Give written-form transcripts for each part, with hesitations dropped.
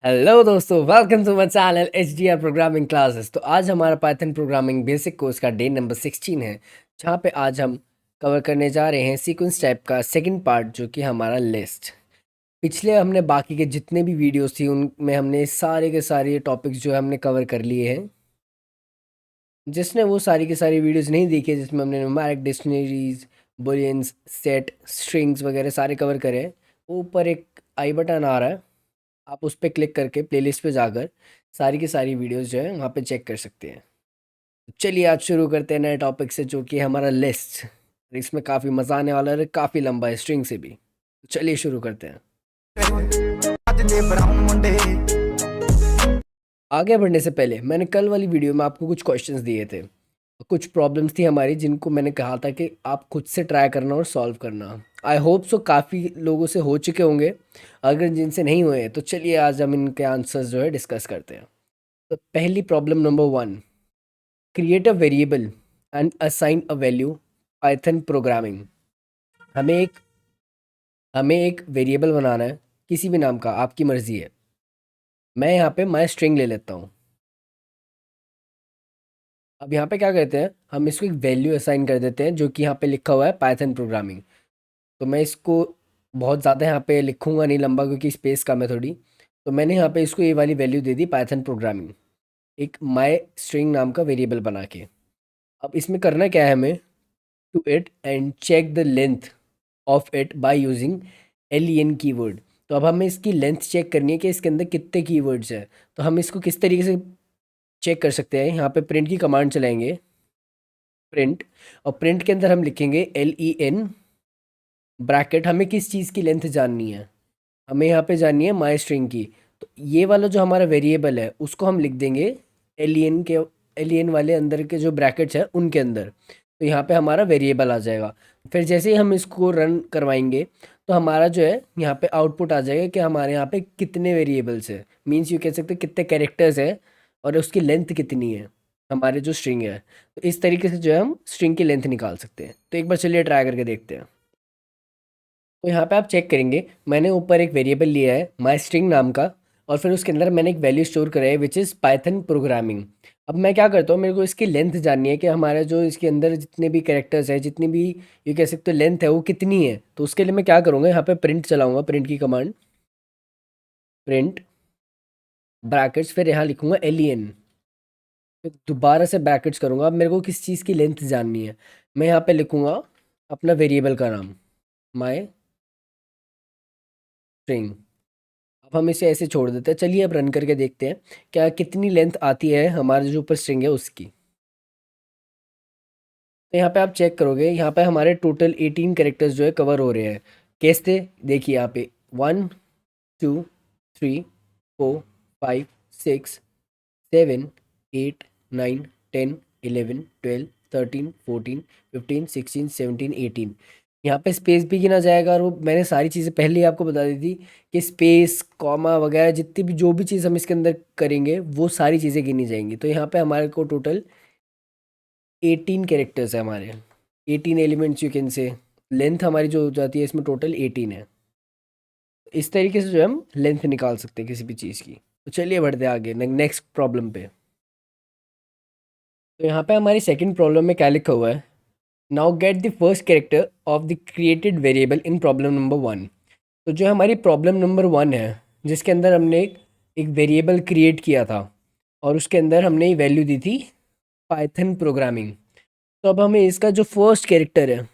Hello दोस्तों, welcome to my channel HDR programming classes. तो आज हमारा पाइथन प्रोग्रामिंग बेसिक कोर्स का डे नंबर 16 है, जहाँ पे आज हम कवर करने जा रहे हैं सीक्वेंस टाइप का सेकंड पार्ट, जो कि हमारा लिस्ट। पिछले हमने बाकी के जितने भी वीडियोस थी उनमें हमने सारे के सारे टॉपिक्स जो है हमने कवर कर लिए हैं। जिसने वो सारी की सारी वीडियोस नहीं देखी है, जिसमें हमने numeric dictionaries, bullions, set, strings वगैरह सारे कवर करे हैं, वो ऊपर एक आई बटन आ रहा है, आप उस पर क्लिक करके प्लेलिस्ट पे जाकर सारी की सारी वीडियोस जो है वहाँ पे चेक कर सकते हैं। तो चलिए आज शुरू करते हैं नए टॉपिक से, जो कि है हमारा लिस्ट। इसमें काफ़ी मज़ा आने वाला है, काफ़ी लंबा है स्ट्रिंग से भी। तो चलिए शुरू करते हैं। आगे बढ़ने से पहले मैंने कल वाली वीडियो में आपको कुछ क्वेश्चंस दिए थे, कुछ प्रॉब्लम्स थी हमारी, जिनको मैंने कहा था कि आप खुद से ट्राई करना और सॉल्व करना। आई होप सो काफ़ी लोगों से हो चुके होंगे। अगर जिनसे नहीं हुए तो चलिए आज हम इनके आंसर्स जो है डिस्कस करते हैं। तो पहली problem number 1, create a variable and assign a value. Python programming. हमें एक हमें एक वेरिएबल बनाना है, किसी भी नाम का, आपकी मर्जी है। मैं यहाँ पे माई स्ट्रिंग ले लेता हूँ। अब यहाँ पे क्या करते हैं, हम इसको एक वैल्यू असाइन कर देते हैं, जो कि यहाँ पे लिखा हुआ है पाइथन प्रोग्रामिंग। तो मैं इसको बहुत ज़्यादा यहाँ पे लिखूंगा नहीं लंबा, क्योंकि स्पेस कम है थोड़ी। तो मैंने यहाँ पे इसको ये वाली वैल्यू दे दी, पाइथन प्रोग्रामिंग, एक माई स्ट्रिंग नाम का वेरिएबल बना के। अब इसमें करना क्या है हमें, to it and check the length of it by using len keyword. तो अब हमें इसकी लेंथ चेक करनी है कि इसके अंदर कितने कीवर्ड्स हैं। तो हम इसको किस तरीके से चेक कर सकते हैं, यहाँ पे प्रिंट की कमांड चलाएंगे, प्रिंट, और प्रिंट के अंदर हम लिखेंगे len ब्रैकेट। हमें किस चीज़ की लेंथ जाननी है, हमें यहाँ पे जाननी है माई स्ट्रिंग की। तो ये वाला जो हमारा वेरिएबल है उसको हम लिख देंगे एलियन वाले अंदर के जो ब्रैकेट्स है उनके अंदर। तो यहाँ पे हमारा वेरिएबल आ जाएगा। फिर जैसे ही हम इसको रन करवाएंगे, तो हमारा जो है यहाँ पे आउटपुट आ जाएगा कि हमारे यहाँ पे कितने वेरिएबल्स है, मीन्स यू कह सकते हैं कितने कैरेक्टर्स है और उसकी लेंथ कितनी है, हमारे जो स्ट्रिंग है। तो इस तरीके से जो है हम स्ट्रिंग की लेंथ निकाल सकते हैं। तो एक बार चलिए ट्राई करके देखते हैं। तो यहाँ पे आप चेक करेंगे, मैंने ऊपर एक वेरिएबल लिया है माई स्ट्रिंग नाम का, और फिर उसके अंदर मैंने एक वैल्यू स्टोर करा है विच इज़ पाइथन प्रोग्रामिंग। अब मैं क्या करता हूँ, मेरे को इसकी लेंथ जाननी है कि हमारा जो इसके अंदर जितने भी कैरेक्टर्स है, जितनी भी ये कह सकते हो लेंथ है, वो कितनी है। तो उसके लिए मैं क्या करूँगा, यहाँ पे प्रिंट चलाऊँगा, प्रिंट की कमांड, प्रिंट ब्रैकेट्स, फिर यहाँ लिखूँगा एलियन, फिर दोबारा से ब्रैकेट्स करूँगा। अब मेरे को किस चीज़ की लेंथ जाननी है, मैं यहाँ पे लिखूँगा अपना वेरिएबल का नाम, माई स्ट्रिंग। अब हम इसे ऐसे छोड़ देते हैं। चलिए अब रन करके देखते हैं क्या कितनी लेंथ आती है हमारे जो ऊपर स्ट्रिंग है उसकी। तो यहाँ पे आप चेक करोगे, यहाँ पे हमारे टोटल 18 कैरेक्टर्स जो है कवर हो रहे हैं। कैसे, देखिए यहाँ पे 1 2 3 4 5 6 7 8 9 10 11 12 13 14 15 16 17 18। यहाँ पे स्पेस भी गिना जाएगा, और वो मैंने सारी चीज़ें पहले ही आपको बता दी थी कि स्पेस कॉमा वगैरह जितनी भी जो भी चीज़ हम इसके अंदर करेंगे वो सारी चीज़ें गिनी जाएंगी। तो यहाँ पे हमारे को टोटल 18 कैरेक्टर्स है हमारे, 18 elements you can say. Length हमारी जो हो जाती है इसमें टोटल 18 है। इस तरीके से जो है हम लेंथ निकाल सकते हैं किसी भी चीज़ की। तो चलिए बढ़ते हैं आगे नेक्स्ट प्रॉब्लम पे। तो यहाँ पे हमारी सेकंड प्रॉब्लम में क्या लिखा हुआ है, now get the first character of the created variable in problem number 1। तो जो हमारी प्रॉब्लम नंबर 1 है, जिसके अंदर हमने एक वेरिएबल क्रिएट किया था और उसके अंदर हमने वैल्यू दी थी पाइथन प्रोग्रामिंग। तो अब हमें इसका जो फर्स्ट कैरेक्टर है,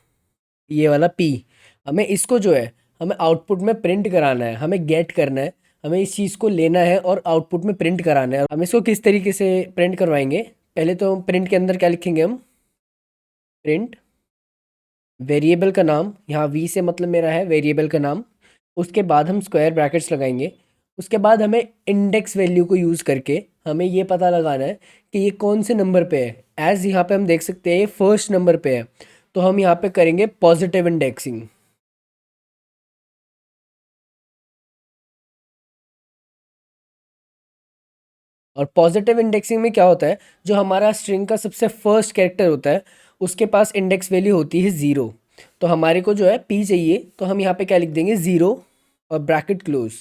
ये वाला पी, हमें इसको जो है हमें आउटपुट में प्रिंट कराना है, हमें गेट करना है, हमें इस चीज़ को लेना है और आउटपुट में प्रिंट कराना है। हम इसको किस तरीके से प्रिंट करवाएंगे, पहले तो प्रिंट के अंदर क्या लिखेंगे हम, प्रिंट वेरिएबल का नाम, यहाँ वी से मतलब मेरा है वेरिएबल का नाम। उसके बाद हम स्क्वायर ब्रैकेट्स लगाएंगे। उसके बाद हमें इंडेक्स वैल्यू को यूज़ करके हमें ये पता लगाना है कि ये कौन से नंबर पे है। एज यहाँ पे हम देख सकते हैं ये फर्स्ट नंबर पे है, तो हम यहाँ पे करेंगे पॉजिटिव इंडेक्सिंग। और पॉजिटिव इंडेक्सिंग में क्या होता है, जो हमारा स्ट्रिंग का सबसे फर्स्ट कैरेक्टर होता है उसके पास इंडेक्स वैल्यू होती है 0। तो हमारे को जो है पी चाहिए, तो हम यहाँ पे क्या लिख देंगे, 0 और ब्रैकेट क्लोज,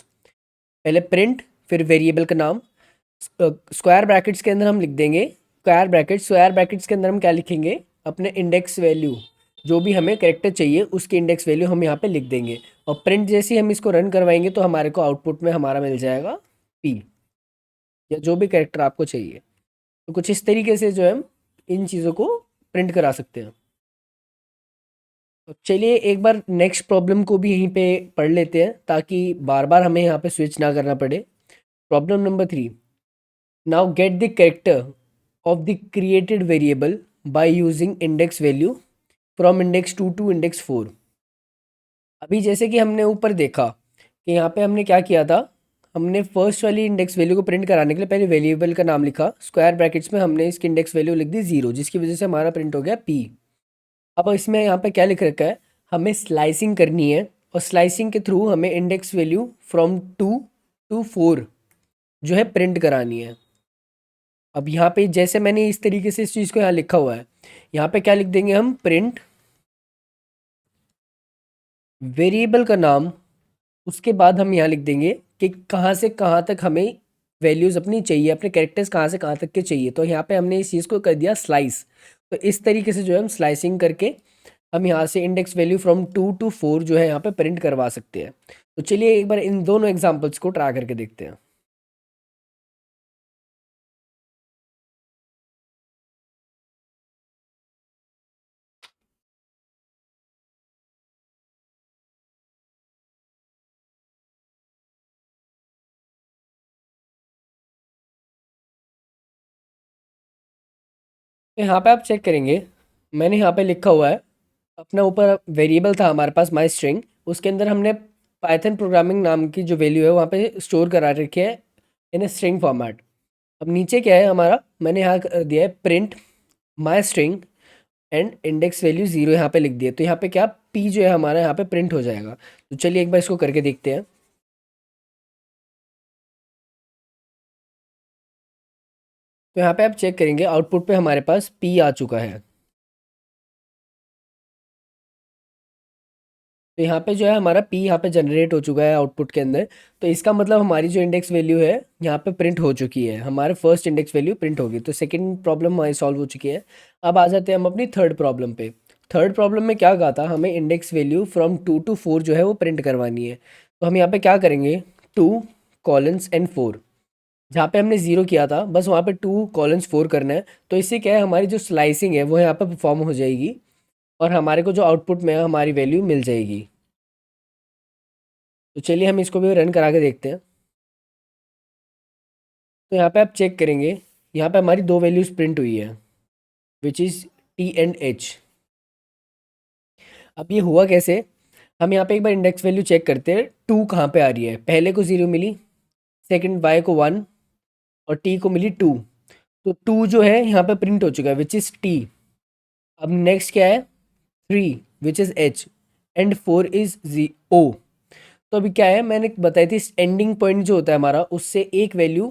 पहले प्रिंट फिर वेरिएबल का नाम, स्क्वायर ब्रैकेट्स के अंदर हम लिख देंगे स्क्वायर ब्रैकेट्स के अंदर हम क्या लिखेंगे, अपने इंडेक्स वैल्यू, जो भी हमें कैरेक्टर चाहिए उसकी इंडेक्स वैल्यू हम यहाँ पे लिख देंगे। और प्रिंट जैसे ही हम इसको रन करवाएंगे तो हमारे को आउटपुट में हमारा मिल जाएगा पी, या जो भी कैरेक्टर आपको चाहिए। तो कुछ इस तरीके से जो है हम इन चीज़ों को प्रिंट करा सकते हैं। तो चलिए एक बार नेक्स्ट प्रॉब्लम को भी यहीं पे पढ़ लेते हैं ताकि बार बार हमें यहाँ पे स्विच ना करना पड़े। Problem number 3, now get the character of the created variable by using index value from index 2 to index 4। अभी जैसे कि हमने ऊपर देखा कि यहाँ पे हमने क्या किया था, हमने फर्स्ट वाली इंडेक्स वैल्यू को प्रिंट कराने के लिए पहले वेरिएबल का नाम लिखा, स्क्वायर ब्रैकेट्स में हमने इसकी इंडेक्स वैल्यू लिख दी 0, जिसकी वजह से हमारा प्रिंट हो गया p। अब इसमें यहाँ पे क्या लिख रखा है, हमें स्लाइसिंग करनी है और स्लाइसिंग के थ्रू हमें इंडेक्स वैल्यू फ्रॉम 2 to 4 जो है प्रिंट करानी है। अब यहाँ पे जैसे मैंने इस तरीके से इस चीज़ को यहाँ लिखा हुआ है, यहाँ पे क्या लिख देंगे हम, प्रिंट वेरिएबल का नाम, उसके बाद हम यहाँ लिख देंगे कि कहाँ से कहाँ तक हमें वैल्यूज़ अपनी चाहिए, अपने कैरेक्टर्स कहाँ से कहाँ तक के चाहिए। तो यहाँ पे हमने इस चीज़ को कर दिया स्लाइस। तो इस तरीके से जो है हम स्लाइसिंग करके हम यहाँ से इंडेक्स वैल्यू फ्रॉम 2 to 4 जो है यहाँ पे प्रिंट करवा सकते हैं। तो चलिए एक बार इन दोनों एग्जाम्पल्स को ट्राई करके देखते हैं। तो यहाँ पे आप चेक करेंगे, मैंने यहाँ पे लिखा हुआ है, अपना ऊपर वेरिएबल था हमारे पास माई स्ट्रिंग, उसके अंदर हमने पाइथन प्रोग्रामिंग नाम की जो वैल्यू है वहाँ पे स्टोर करा रखी है इन ए स्ट्रिंग फॉर्मेट। अब नीचे क्या है हमारा, मैंने यहाँ कर दिया है print my string and index value 0 यहाँ पे लिख दिया। तो यहाँ पे क्या पी जो है हमारा यहाँ पे प्रिंट हो जाएगा। तो चलिए एक बार इसको करके देखते हैं। तो यहाँ पे आप चेक करेंगे आउटपुट पे हमारे पास पी आ चुका है। तो यहाँ पे जो है हमारा पी यहाँ पे जनरेट हो चुका है आउटपुट के अंदर। तो इसका मतलब हमारी जो इंडेक्स वैल्यू है यहाँ पे प्रिंट हो चुकी है, हमारे फर्स्ट इंडेक्स वैल्यू प्रिंट होगी। तो सेकंड प्रॉब्लम हमारी सॉल्व हो चुकी है। अब आ जाते हैं हम अपनी थर्ड प्रॉब्लम पे। थर्ड प्रॉब्लम में क्या कहा था, हमें इंडेक्स वैल्यू फ्रॉम 2 to 4 जो है वो प्रिंट करवानी है। तो हम यहाँ पे क्या करेंगे, 2:4, जहाँ पे हमने 0 किया था बस वहाँ पे 2:4 करना है। तो इससे क्या है, हमारी जो स्लाइसिंग है वो यहाँ पे परफॉर्म हो जाएगी और हमारे को जो आउटपुट में है हमारी वैल्यू मिल जाएगी। तो चलिए हम इसको भी रन करा के देखते हैं। तो यहाँ पे आप चेक करेंगे, यहाँ पे हमारी दो वैल्यूज प्रिंट हुई है, which is T and H. अब ये हुआ कैसे, हम यहाँ पे एक बार इंडेक्स वैल्यू चेक करते हैं, 2 कहाँ पे आ रही है, पहले को 0 मिली, सेकंड वाई को 1 और टी को मिली 2। तो 2 जो है यहाँ पे प्रिंट हो चुका है विच इज़ टी। अब नेक्स्ट क्या है, 3 which is H and 4 is G O. तो अभी क्या है, मैंने बताई थी एंडिंग पॉइंट जो होता है हमारा उससे एक वैल्यू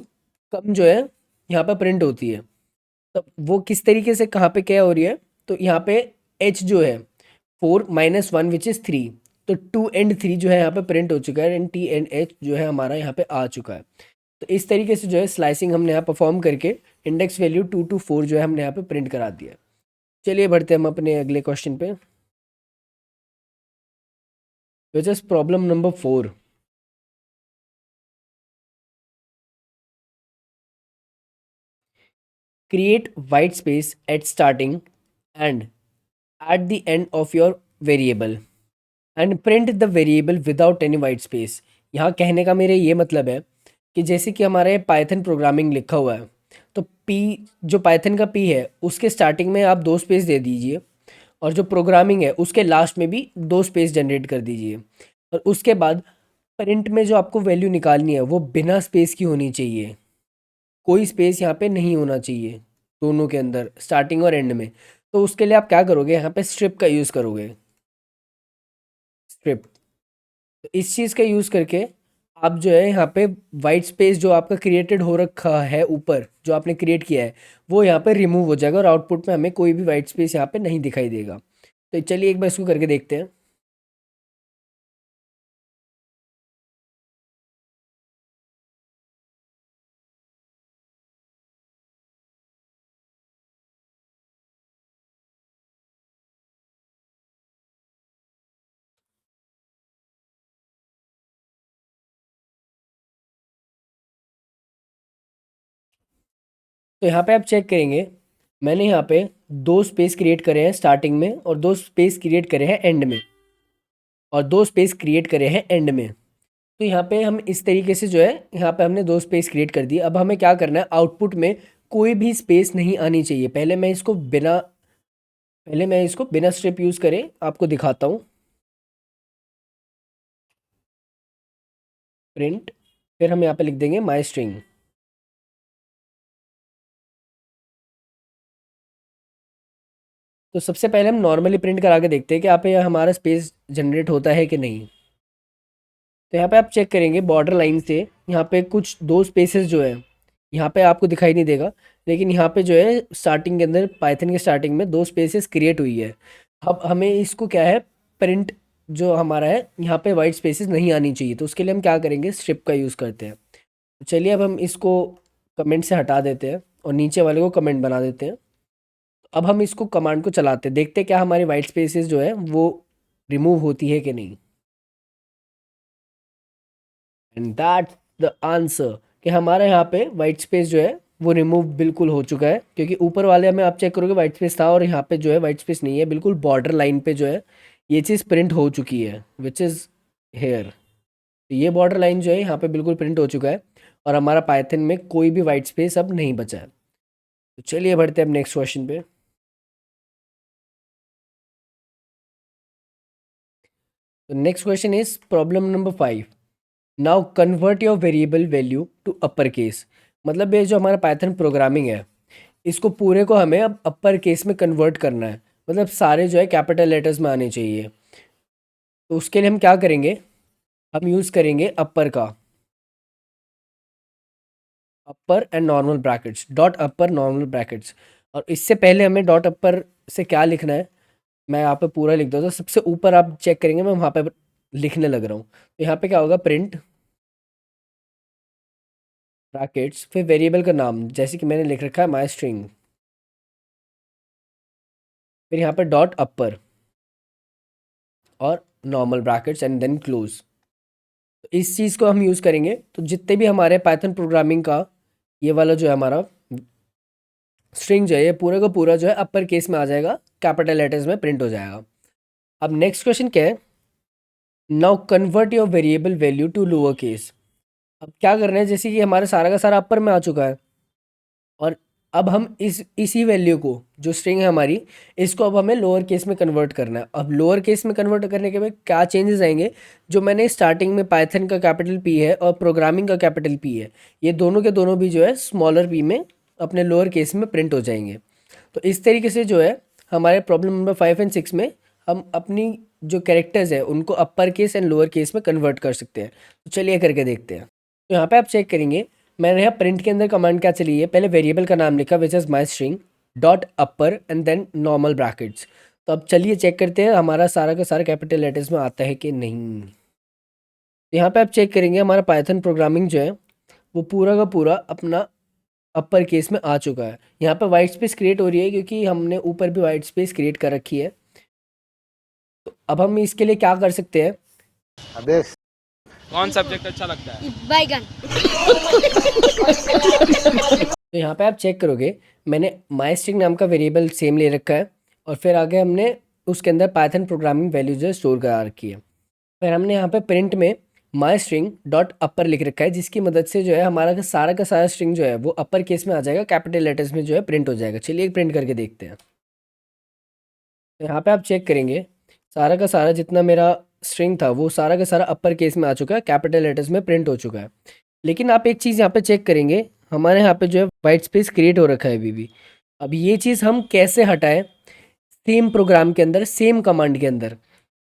कम जो है यहाँ पे प्रिंट होती है। तो वो किस तरीके से कहाँ पे क्या हो रही है, तो यहाँ पे एच जो है 4 - 1 विच इज़ 3। तो 2 एंड 3 जो है यहाँ पे प्रिंट हो चुका है एंड टी एंड एच जो है हमारा यहाँ पे आ चुका है। तो इस तरीके से जो है स्लाइसिंग हमने यहाँ परफॉर्म करके इंडेक्स वैल्यू 2 to 4 जो है हमने यहाँ पे प्रिंट करा दिया। चलिए बढ़ते हैं हम अपने अगले क्वेश्चन पे, which is problem number 4। Create white space at starting and at the end of your variable and print the variable without any white space। यहाँ कहने का मेरे ये मतलब है कि जैसे कि हमारे पाइथन प्रोग्रामिंग लिखा हुआ है, तो पी जो पाइथन का पी है उसके स्टार्टिंग में आप 2 स्पेस दे दीजिए और जो प्रोग्रामिंग है उसके लास्ट में भी 2 स्पेस जनरेट कर दीजिए। और उसके बाद प्रिंट में जो आपको वैल्यू निकालनी है वो बिना स्पेस की होनी चाहिए, कोई स्पेस यहाँ पे नहीं होना चाहिए दोनों के अंदर, स्टार्टिंग और एंड में। तो उसके लिए आप क्या करोगे, यहाँ पे स्ट्रिप का यूज़ करोगे, स्ट्रिप। तो इस चीज़ का यूज़ करके आप जो है यहाँ पे वाइट स्पेस जो आपका क्रिएटेड हो रखा है ऊपर जो आपने क्रिएट किया है वो यहाँ पे रिमूव हो जाएगा और आउटपुट में हमें कोई भी वाइट स्पेस यहाँ पे नहीं दिखाई देगा। तो चलिए एक बार इसको करके देखते हैं। तो यहाँ पे आप चेक करेंगे, मैंने यहाँ पे 2 स्पेस क्रिएट करे हैं स्टार्टिंग में और 2 स्पेस क्रिएट करे हैं एंड में, और 2 स्पेस क्रिएट करे हैं एंड में। तो यहाँ पे हम इस तरीके से जो है यहाँ पे हमने 2 स्पेस क्रिएट कर दिए। अब हमें क्या करना है, आउटपुट में कोई भी स्पेस नहीं आनी चाहिए। पहले मैं इसको बिना स्ट्रिप यूज़ करे आपको दिखाता हूँ। प्रिंट, फिर हम यहाँ पे लिख देंगे माई स्ट्रिंग। तो सबसे पहले हम नॉर्मली प्रिंट करा के देखते हैं कि यहाँ पे हमारा स्पेस जनरेट होता है कि नहीं। तो यहाँ पे आप चेक करेंगे बॉर्डर लाइन से यहाँ पे कुछ 2 स्पेसेस जो है यहाँ पे आपको दिखाई नहीं देगा, लेकिन यहाँ पे जो है स्टार्टिंग के अंदर, पाइथन के स्टार्टिंग में 2 स्पेसेस क्रिएट हुई है। अब हमें इसको क्या है, प्रिंट जो हमारा है यहाँ पे वाइट स्पेसेस नहीं आनी चाहिए। तो उसके लिए हम क्या करेंगे, स्ट्रिप का यूज़ करते हैं। तो चलिए अब हम इसको कमेंट से हटा देते हैं और नीचे वाले को कमेंट बना देते हैं। अब हम इसको कमांड को चलाते हैं, देखते हैं क्या हमारी वाइट स्पेसेस जो है वो रिमूव होती है कि नहीं। एंड दैट्स द आंसर कि हमारे यहाँ पे वाइट स्पेस जो है वो रिमूव बिल्कुल हो चुका है, क्योंकि ऊपर वाले में आप चेक करोगे वाइट स्पेस था और यहाँ पे जो है वाइट स्पेस नहीं है, बिल्कुल बॉर्डर लाइन पे जो है ये चीज़ प्रिंट हो चुकी है, विच इज़ हेयर। ये बॉर्डर लाइन जो है यहाँ पे बिल्कुल प्रिंट हो चुका है और हमारा पाइथन में कोई भी वाइट स्पेस अब नहीं बचा है। तो चलिए बढ़ते हैं अब नेक्स्ट क्वेश्चन पे। तो next question is problem number 5। Now convert your variable value to upper case. मतलब ये जो हमारा पाइथन प्रोग्रामिंग है, इसको पूरे को हमें अब अपर केस में कन्वर्ट करना है, मतलब सारे जो है कैपिटल लेटर्स में आने चाहिए। तो उसके लिए हम क्या करेंगे, हम यूज़ करेंगे अपर का, upper and normal brackets, dot upper normal brackets. और इससे पहले हमें डॉट अपर से क्या लिखना है, मैं यहाँ पे पूरा लिख देता हूँ। सबसे ऊपर आप चेक करेंगे, मैं वहाँ पे लिखने लग रहा हूँ। तो यहाँ पे क्या होगा, प्रिंट ब्रैकेट्स, फिर वेरिएबल का नाम, जैसे कि मैंने लिख रखा है माई स्ट्रिंग, फिर यहाँ पे डॉट अपर और normal brackets and then close. तो इस चीज़ को हम यूज़ करेंगे तो जितने भी हमारे पाइथन प्रोग्रामिंग का ये वाला जो है हमारा स्ट्रिंग जो है, ये पूरा का पूरा जो है अपर केस में आ जाएगा, कैपिटल लेटर्स में प्रिंट हो जाएगा। अब नेक्स्ट क्वेश्चन क्या है, now convert your variable value to lower case. अब क्या करना है, जैसे कि हमारा सारा का सारा अपर में आ चुका है और अब हम इसी वैल्यू को, जो स्ट्रिंग है हमारी, इसको अब हमें लोअर केस में कन्वर्ट करना है। अब लोअर केस में कन्वर्ट करने के बाद क्या चेंजेस आएंगे, जो मैंने स्टार्टिंग में पाइथन का कैपिटल पी है और प्रोग्रामिंग का कैपिटल पी है, ये दोनों के दोनों भी जो है स्मॉलर पी में अपने लोअर केस में प्रिंट हो जाएंगे। तो इस तरीके से जो है हमारे प्रॉब्लम नंबर 5 एंड 6 में हम अपनी जो कैरेक्टर्स है उनको upper case and lower case में कन्वर्ट कर सकते हैं। तो चलिए करके देखते हैं। तो यहाँ पे आप चेक करेंगे, मैंने यहाँ प्रिंट के अंदर कमांड क्या चली है, पहले वेरिएबल का नाम लिखा which is my string, dot upper and then normal brackets. तो अब चलिए चेक करते हैं हमारा सारा का सारा कैपिटल लेटर्स में आता है कि नहीं। तो यहाँ पे आप चेक करेंगे हमारा पाइथन प्रोग्रामिंग जो है वो पूरा का पूरा अपना अपर केस में आ चुका है। यहाँ पे वाइट स्पेस क्रिएट हो रही है क्योंकि हमने ऊपर भी वाइट स्पेस क्रिएट कर रखी है। तो अब हम इसके लिए क्या कर सकते हैं, अबे कौन सब्जेक्ट अच्छा लगता है? बैगन। तो यहाँ पे आप चेक करोगे मैंने माई स्ट्रिंग नाम का वेरिएबल सेम ले रखा है और फिर आगे हमने उसके अंदर पाइथन प्रोग्रामिंग वैल्यू जो स्टोर करा रखी है। फिर हमने यहाँ पे प्रिंट में माई स्ट्रिंग डॉट अपर लिख रखा है, जिसकी मदद से जो है हमारा का सारा स्ट्रिंग जो है वो अपर केस में आ जाएगा, कैपिटल लेटर्स में जो है प्रिंट हो जाएगा। चलिए प्रिंट करके देखते हैं। तो यहाँ पे आप चेक करेंगे सारा का सारा जितना मेरा स्ट्रिंग था वो सारा का सारा अपर केस में आ चुका है, कैपिटल लेटर्स में प्रिंट हो चुका है। लेकिन आप एक चीज़ यहाँ पे चेक करेंगे, हमारे यहाँ पे जो है वाइट स्पेस क्रिएट हो रखा है अभी भी। अब ये चीज़ हम कैसे हटाएं, सेम प्रोग्राम के अंदर, सेम कमांड के अंदर।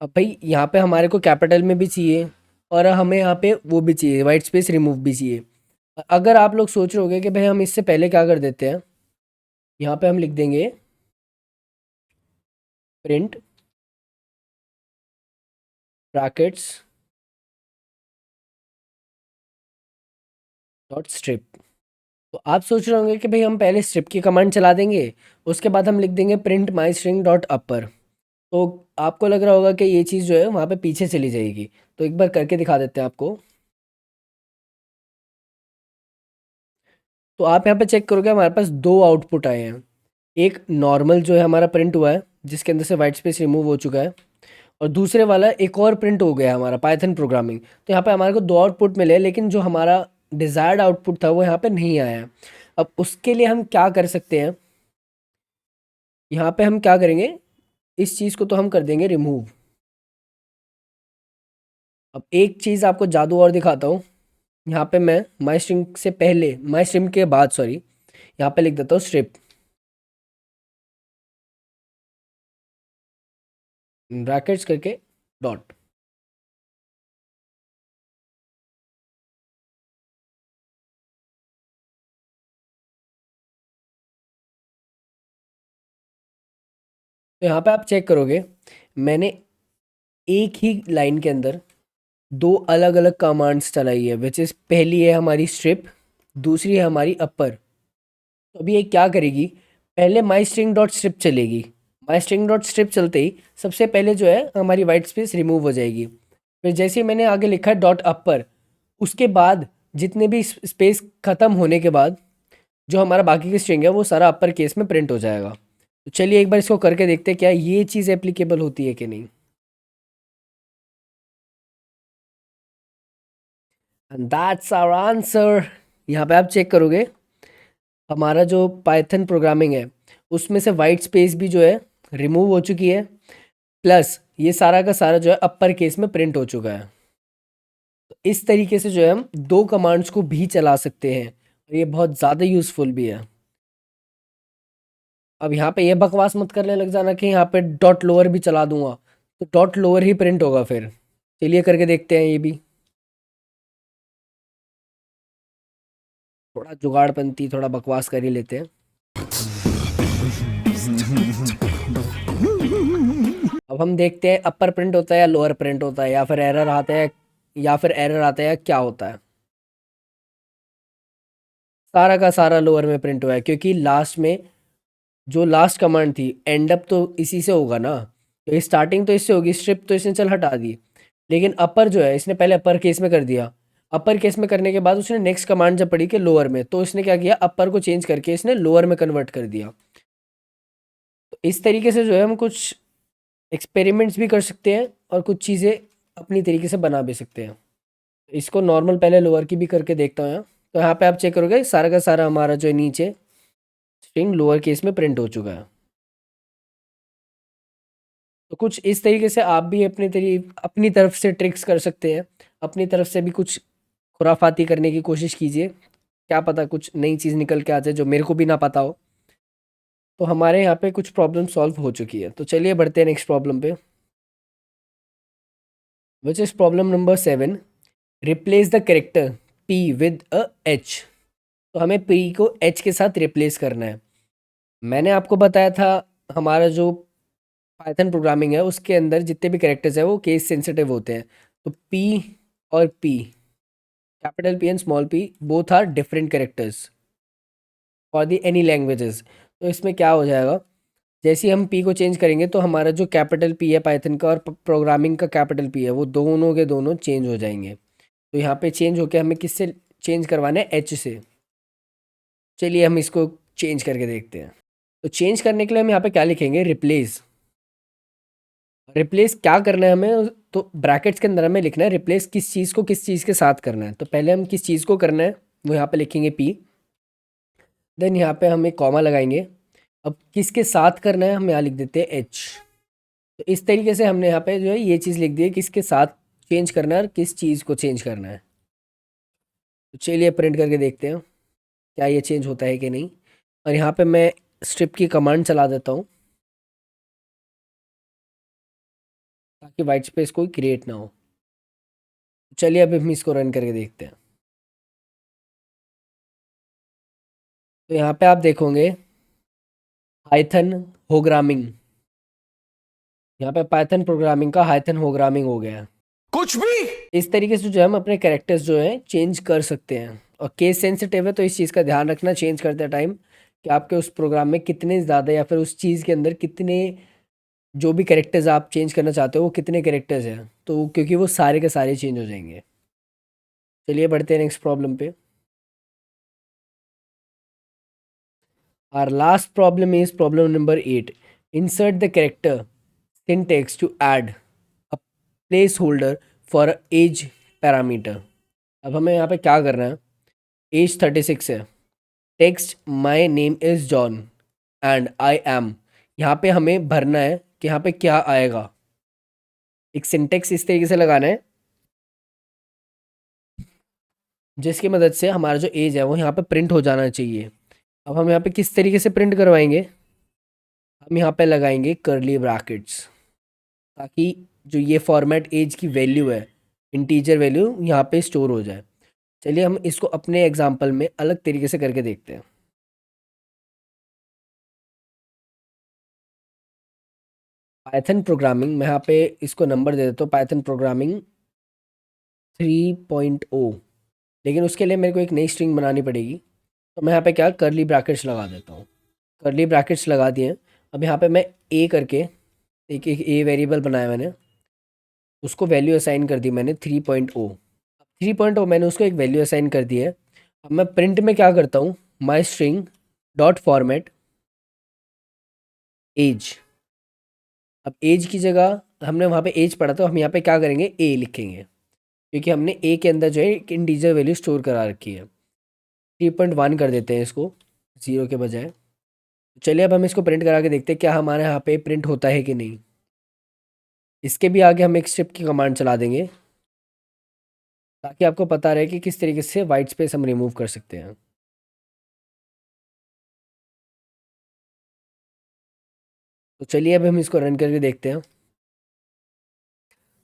अब भाई यहाँ पे हमारे को कैपिटल में भी चाहिए और हमें यहाँ पे वो भी चाहिए, वाइट स्पेस रिमूव भी चाहिए। अगर आप लोग सोच रहे होगे कि भाई हम इससे पहले क्या कर देते हैं, यहाँ पे हम लिख देंगे प्रिंट ब्रैकेट्स डॉट स्ट्रिप। तो आप सोच रहे होंगे कि भाई हम पहले स्ट्रिप की कमांड चला देंगे, उसके बाद हम लिख देंगे प्रिंट माई स्ट्रिंग डॉट अपर। तो आपको लग रहा होगा कि ये चीज़ जो है वहाँ पे पीछे चली जाएगी। तो एक बार करके दिखा देते हैं आपको। तो आप यहाँ पे चेक करोगे हमारे पास दो आउटपुट आए हैं। एक नॉर्मल जो है हमारा प्रिंट हुआ है जिसके अंदर से वाइट स्पेस रिमूव हो चुका है, और दूसरे वाला एक और प्रिंट हो गया हमारा पाइथन प्रोग्रामिंग। तो यहाँ पे हमारे को दो आउटपुट मिले, लेकिन जो हमारा डिज़ायर्ड आउटपुट था वो यहाँ पे नहीं आया है। अब उसके लिए हम क्या कर सकते हैं, यहाँ पे हम क्या करेंगे, इस चीज़ को तो हम कर देंगे रिमूव। अब एक चीज़ आपको जादू और दिखाता हूँ। यहाँ पे मैं माई स्ट्रिंग से पहले, माई स्ट्रिंग के बाद सॉरी, यहाँ पे लिख देता हूँ स्ट्रिप ब्रैकेट्स करके डॉट। तो यहाँ पे आप चेक करोगे मैंने एक ही लाइन के अंदर दो अलग अलग कमांड्स चलाई है, विच इज़ पहली है हमारी स्ट्रिप, दूसरी है हमारी अपर। तो अभी ये क्या करेगी, पहले माई स्ट्रिंग डॉट स्ट्रिप चलेगी। माई स्ट्रिंग डॉट स्ट्रिप चलते ही सबसे पहले जो है हमारी वाइट स्पेस रिमूव हो जाएगी। फिर जैसे ही मैंने आगे लिखा है डॉट अपर, उसके बाद जितने भी स्पेस ख़त्म होने के बाद जो हमारा बाकी की स्ट्रिंग है वो सारा अपर केस में प्रिंट हो जाएगा। तो चलिए एक बार इसको करके देखते हैं क्या ये चीज़ एप्लीकेबल होती है कि नहीं। And that's our answer. यहाँ पे आप चेक करोगे हमारा जो पाइथन प्रोग्रामिंग है उसमें से वाइट स्पेस भी जो है रिमूव हो चुकी है, प्लस ये सारा का सारा जो है अपर केस में प्रिंट हो चुका है। तो इस तरीके से जो है हम दो कमांड्स को भी चला सकते हैं, और ये बहुत ज़्यादा यूज़फुल भी है। अब यहाँ पे ये बकवास मत करने लग जाना कि यहाँ पे डॉट लोअर भी चला दूंगा, तो डॉट लोअर ही प्रिंट होगा फिर। चलिए करके देखते हैं ये भी। थोड़ा जुगाड़पंती, थोड़ा बकवास कर ही लेते हैं। अब हम देखते हैं अपर प्रिंट होता है या लोअर प्रिंट होता है, या फिर एरर आता है, या फिर एरर आता है या क्या होता है। सारा का सारा लोअर में प्रिंट हुआ है, क्योंकि लास्ट में जो लास्ट कमांड थी एंड अप तो इसी से होगा ना। तो स्टार्टिंग तो इससे होगी, स्ट्रिप तो इसने चल हटा दी, लेकिन अपर जो है इसने पहले अपर केस में कर दिया। अपर केस में करने के बाद उसने नेक्स्ट कमांड जब पढ़ी कि लोअर में, तो इसने क्या किया, अपर को चेंज करके इसने लोअर में कन्वर्ट कर दिया। तो इस तरीके से जो है हम कुछ एक्सपेरिमेंट्स भी कर सकते हैं और कुछ चीज़ें अपनी तरीके से बना भी सकते हैं। इसको नॉर्मल पहले लोअर की भी करके देखता हूँ यहाँ। तो यहाँ पे आप चेक करोगे सारा का सारा हमारा जो है नीचे स्ट्रिंग लोअर केस में प्रिंट हो चुका है। तो कुछ इस तरीके से आप भी अपनी तरफ से ट्रिक्स कर सकते हैं, अपनी तरफ से भी कुछ खुराफाती करने की कोशिश कीजिए। क्या पता कुछ नई चीज़ निकल के आ जाए जो मेरे को भी ना पता हो। तो हमारे यहाँ पे कुछ प्रॉब्लम सॉल्व हो चुकी है। तो चलिए बढ़ते हैं नेक्स्ट प्रॉब्लम पे, which is problem number 7। Replace the character P with a H. तो हमें पी को एच के साथ रिप्लेस करना है। मैंने आपको बताया था हमारा जो पाइथन प्रोग्रामिंग है उसके अंदर जितने भी कैरेक्टर्स हैं वो केस सेंसिटिव होते हैं। तो पी और P, capital P and small P, both are different characters for the any languages. तो इसमें क्या हो जाएगा, जैसे ही हम पी को चेंज करेंगे तो हमारा जो कैपिटल पी है पाइथन का और प्रोग्रामिंग का कैपिटल पी है वो दोनों के दोनों चेंज हो जाएंगे। तो यहाँ पे चेंज होके हमें किससे चेंज करवाना है, एच से। चलिए हम इसको चेंज करके देखते हैं। तो चेंज करने के लिए हम यहाँ पे क्या लिखेंगे, रिप्लेस। रिप्लेस क्या करना है हमें, तो ब्रैकेट्स के अंदर हमें लिखना है रिप्लेस किस चीज़ को किस चीज़ के साथ करना है। तो पहले हम किस चीज़ को करना है वो यहाँ पे लिखेंगे पी, देन यहाँ पे हम एक कॉमा लगाएंगे। अब किसके साथ करना है हम यहाँ लिख देते हैं एच। तो इस तरीके से हमने यहाँ पे जो है ये चीज़ लिख दी है, किसके साथ चेंज करना है और किस चीज़ को चेंज करना है। तो चलिए प्रिंट करके देखते हैं क्या ये चेंज होता है कि नहीं। और यहाँ पे मैं स्ट्रिप की कमांड चला देता हूँ ताकि वाइट स्पेस कोई क्रिएट ना हो। चलिए अभी हम इसको रन करके देखते हैं। तो यहाँ पे आप देखोगे पाइथन प्रोग्रामिंग, यहाँ पे पाइथन प्रोग्रामिंग का हाइथन प्रोग्रामिंग हो गया है। कुछ भी। इस तरीके से जो है हम अपने कैरेक्टर्स जो हैं चेंज कर सकते हैं। और केस सेंसिटिव है तो इस चीज़ का ध्यान रखना चेंज करते टाइम कि आपके उस प्रोग्राम में कितने ज़्यादा या फिर उस चीज़ के अंदर कितने जो भी कैरेक्टर्स आप चेंज करना चाहते हो वो कितने कैरेक्टर्स हैं, तो क्योंकि वो सारे के सारे चेंज हो जाएंगे। चलिए बढ़ते हैं नेक्स्ट प्रॉब्लम पे। Our last problem is problem number 8. Insert the character syntax to add a placeholder for a age parameter. अब हमें यहाँ पे क्या करना है? एज 36 है, text my name is John and I am, यहाँ पे हमें भरना है कि यहाँ पे क्या आएगा। एक सिंटेक्स इस तरीके से लगाना है जिसकी मदद से हमारा जो एज है वो यहाँ पे प्रिंट हो जाना चाहिए। अब हम यहाँ पे किस तरीके से प्रिंट करवाएंगे? हम यहाँ पे लगाएंगे कर्ली ब्रैकेट्स, ताकि जो ये फॉर्मेट एज की वैल्यू है, इंटीजर वैल्यू, यहाँ पे स्टोर हो जाए। चलिए हम इसको अपने एग्जांपल में अलग तरीके से करके देखते हैं। पाइथन प्रोग्रामिंग, मैं यहाँ पे इसको नंबर दे देता हूँ, पाइथन प्रोग्रामिंग 3.0। लेकिन उसके लिए मेरे को एक नई स्ट्रिंग बनानी पड़ेगी, तो मैं यहाँ पे क्या कर्ली ब्रैकेट्स लगा देता हूँ। कर्ली ब्रैकेट्स लगा दिए। अब यहाँ पे मैं ए करके एक ए वेरिएबल बनाया मैंने, उसको वैल्यू असाइन कर दी मैंने 3.0। 3.0 मैंने उसको एक वैल्यू असाइन कर दी है। अब मैं प्रिंट में क्या करता हूँ, my string dot format age. अब एज की जगह हमने वहाँ पे एज पढ़ा, तो हम यहाँ पे क्या करेंगे, ए लिखेंगे, क्योंकि हमने ए के अंदर जो है एक इंटीजर वैल्यू स्टोर करा रखी है। 3.1 कर देते हैं इसको 0 के बजाय। चलिए अब हम इसको प्रिंट करा के देखते हैं क्या हमारे यहाँ पे प्रिंट होता है कि नहीं। इसके भी आगे हम एक स्ट्रिप की कमांड चला देंगे, ताकि आपको पता रहे कि किस तरीके से वाइट स्पेस हम रिमूव कर सकते हैं। तो चलिए अब हम इसको रन करके देखते हैं। तो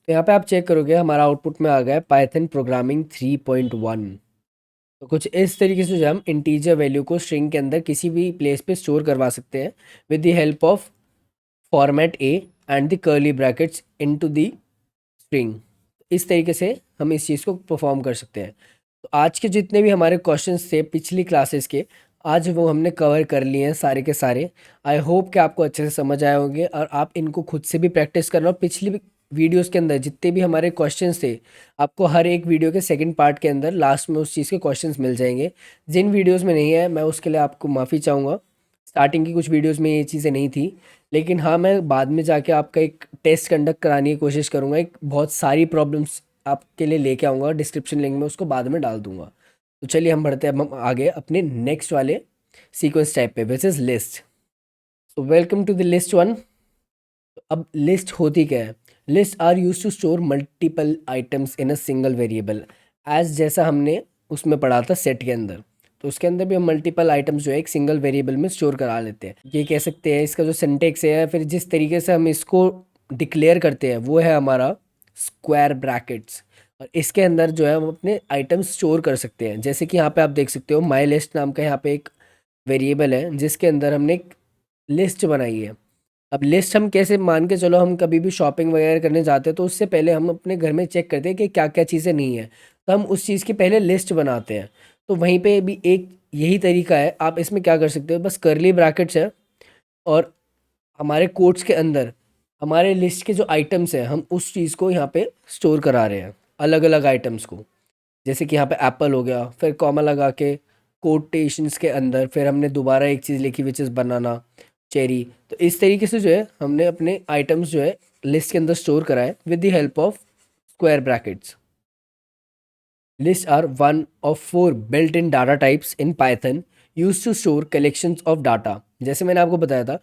यहाँ पे आप चेक करोगे हमारा आउटपुट में आ गया है पाइथन प्रोग्रामिंग 3.1। तो कुछ इस तरीके से जो हम इंटीजर वैल्यू को स्ट्रिंग के अंदर किसी भी प्लेस पे स्टोर करवा सकते हैं with the help of format A and the curly brackets into the string. इस तरीके से हम इस चीज़ को परफॉर्म कर सकते हैं। तो आज के जितने भी हमारे क्वेश्चंस थे पिछली क्लासेस के, आज वो हमने कवर कर लिए हैं सारे के सारे। आई होप कि आपको अच्छे से समझ आए होंगे और आप इनको खुद से भी प्रैक्टिस करना। और पिछली वीडियोस के अंदर जितने भी हमारे क्वेश्चंस थे, आपको हर एक वीडियो के सेकंड पार्ट के अंदर लास्ट में उस चीज़ के क्वेश्चंस मिल जाएंगे। जिन वीडियोस में नहीं है मैं उसके लिए आपको माफ़ी चाहूँगा। स्टार्टिंग की कुछ वीडियोस में ये चीज़ें नहीं थी, लेकिन हाँ मैं बाद में जाके आपका एक टेस्ट कंडक्ट कराने की कोशिश करूँगा। एक बहुत सारी प्रॉब्लम्स आपके लिए लेके आऊँगा, डिस्क्रिप्शन लिंक में उसको बाद में डाल दूँगा। तो चलिए हम बढ़ते हैं, अब हम आगे अपने नेक्स्ट वाले सीक्वेंस टाइप पे, which is list. So welcome to the list one. अब लिस्ट होती क्या है? List are use to store multiple items in a single variable, as जैसा हमने उसमें पढ़ा था सेट के अंदर। तो उसके अंदर भी हम मल्टीपल आइटम्स जो है एक सिंगल वेरिएबल में स्टोर करा लेते हैं। ये कह सकते हैं इसका जो सिंटेक्स है, फिर जिस तरीके से हम इसको डिक्लेयर करते हैं वो है हमारा स्क्वायर ब्रैकेट्स। और इसके अंदर जो है हम अपने आइटम्स स्टोर कर सकते हैं। जैसे कि यहाँ पे आप देख सकते हो माई लिस्ट नाम का यहाँ पे एक वेरिएबल है जिसके अंदर हमने एक लिस्ट बनाई है। अब लिस्ट हम कैसे, मान के चलो हम कभी भी शॉपिंग वगैरह करने जाते हैं तो उससे पहले हम अपने घर में चेक करते हैं कि क्या क्या चीज़ें नहीं है, तो हम उस चीज़ की पहले लिस्ट बनाते हैं। तो वहीं पे भी एक यही तरीका है। आप इसमें क्या कर सकते हो, बस कर्ली ब्रैकेट्स है और हमारे कोट्स के अंदर हमारे लिस्ट के जो आइटम्स हैं हम उस चीज़ को यहाँ पे स्टोर करा रहे हैं, अलग अलग आइटम्स को। जैसे कि यहाँ पे एप्पल हो गया, फिर कॉमा लगा के कोटेशंस के अंदर फिर हमने दोबारा एक चीज़ लिखी विच इज़ बनाना, चेरी। तो इस तरीके से जो है हमने अपने आइटम्स जो है लिस्ट के अंदर स्टोर कराए with the help of square brackets. List are one of 4 built in data types in Python use to store collections of data. जैसे मैंने आपको बताया था,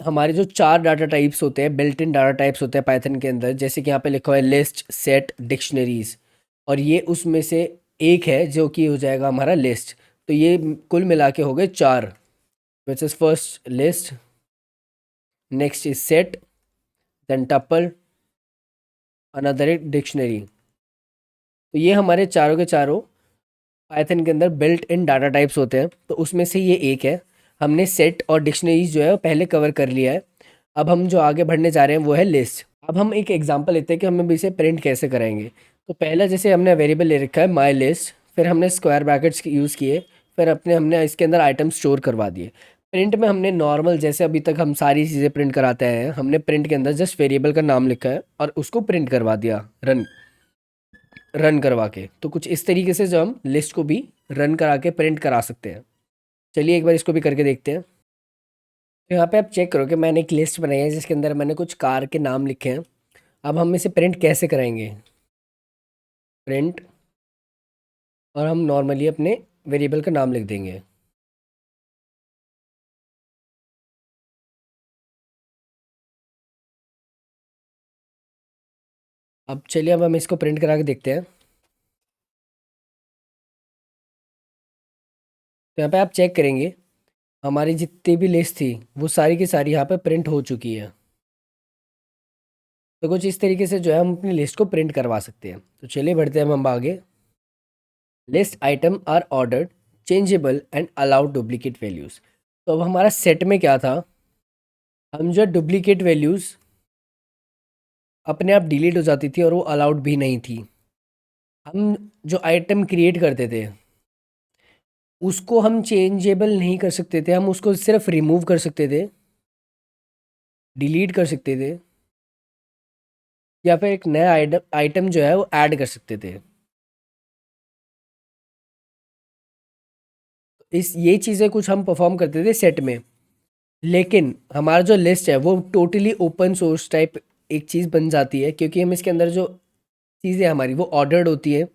हमारे जो 4 डाटा टाइप्स होते हैं, बिल्ट इन डाटा टाइप्स होते हैं पाइथन के अंदर, जैसे कि यहाँ पे लिखा हुआ है लिस्ट, सेट, डिक्शनरीज, और ये उसमें से एक है जो कि हो जाएगा हमारा लिस्ट। तो ये कुल मिला के हो गए 4, which is first list, next is set, then tuple, another is dictionary. तो ये हमारे चारों के चारों पाइथन के अंदर बिल्ट इन डाटा टाइप्स होते हैं। तो उसमें से ये एक है। हमने सेट और डिक्शनरीज जो है वो पहले कवर कर लिया है। अब हम जो आगे बढ़ने जा रहे हैं वो है लिस्ट। अब हम एक एग्जांपल लेते हैं कि हम इसे प्रिंट कैसे कराएंगे। तो पहला जैसे हमने वेरिएबल ले रखा है माई लिस्ट, फिर हमने स्क्वायर ब्रैकेट्स यूज़ किए, फिर हमने इसके अंदर आइटम स्टोर करवा दिए। प्रिंट में हमने नॉर्मल जैसे अभी तक हम सारी चीज़ें प्रिंट कराते हैं, हमने प्रिंट के अंदर जस्ट वेरिएबल का नाम लिखा है और उसको प्रिंट करवा दिया रन करवा के। तो कुछ इस तरीके से जो हम लिस्ट को भी रन करा के प्रिंट करा सकते हैं। चलिए एक बार इसको भी करके देखते हैं। तो यहाँ पे आप चेक करो कि मैंने एक लिस्ट बनाई है जिसके अंदर मैंने कुछ कार के नाम लिखे हैं। अब हम इसे प्रिंट कैसे कराएंगे? प्रिंट, और हम नॉर्मली अपने वेरिएबल का नाम लिख देंगे। अब चलिए, अब हम इसको प्रिंट करा के देखते हैं। तो यहाँ पे आप चेक करेंगे हमारी जितनी भी लिस्ट थी वो सारी की सारी यहाँ पे प्रिंट हो चुकी है। तो कुछ इस तरीके से जो है हम अपनी लिस्ट को प्रिंट करवा सकते हैं। तो चलिए बढ़ते हैं हम आगे। List item are ordered, changeable and allowed duplicate values. तो अब हमारा सेट में क्या था, हम जो डुप्लीकेट वैल्यूज़ अपने आप डिलीट हो जाती थी और वो अलाउड भी नहीं थी। हम जो आइटम क्रिएट करते थे उसको हम चेंजेबल नहीं कर सकते थे, हम उसको सिर्फ रिमूव कर सकते थे, डिलीट कर सकते थे, या फिर एक नया आइटम जो है वो ऐड कर सकते थे। इस ये चीज़ें कुछ हम परफॉर्म करते थे सेट में। लेकिन हमारा जो लिस्ट है वो टोटली ओपन सोर्स टाइप एक चीज़ बन जाती है, क्योंकि हम इसके अंदर जो चीज़ें हमारी वो ऑर्डर्ड होती है,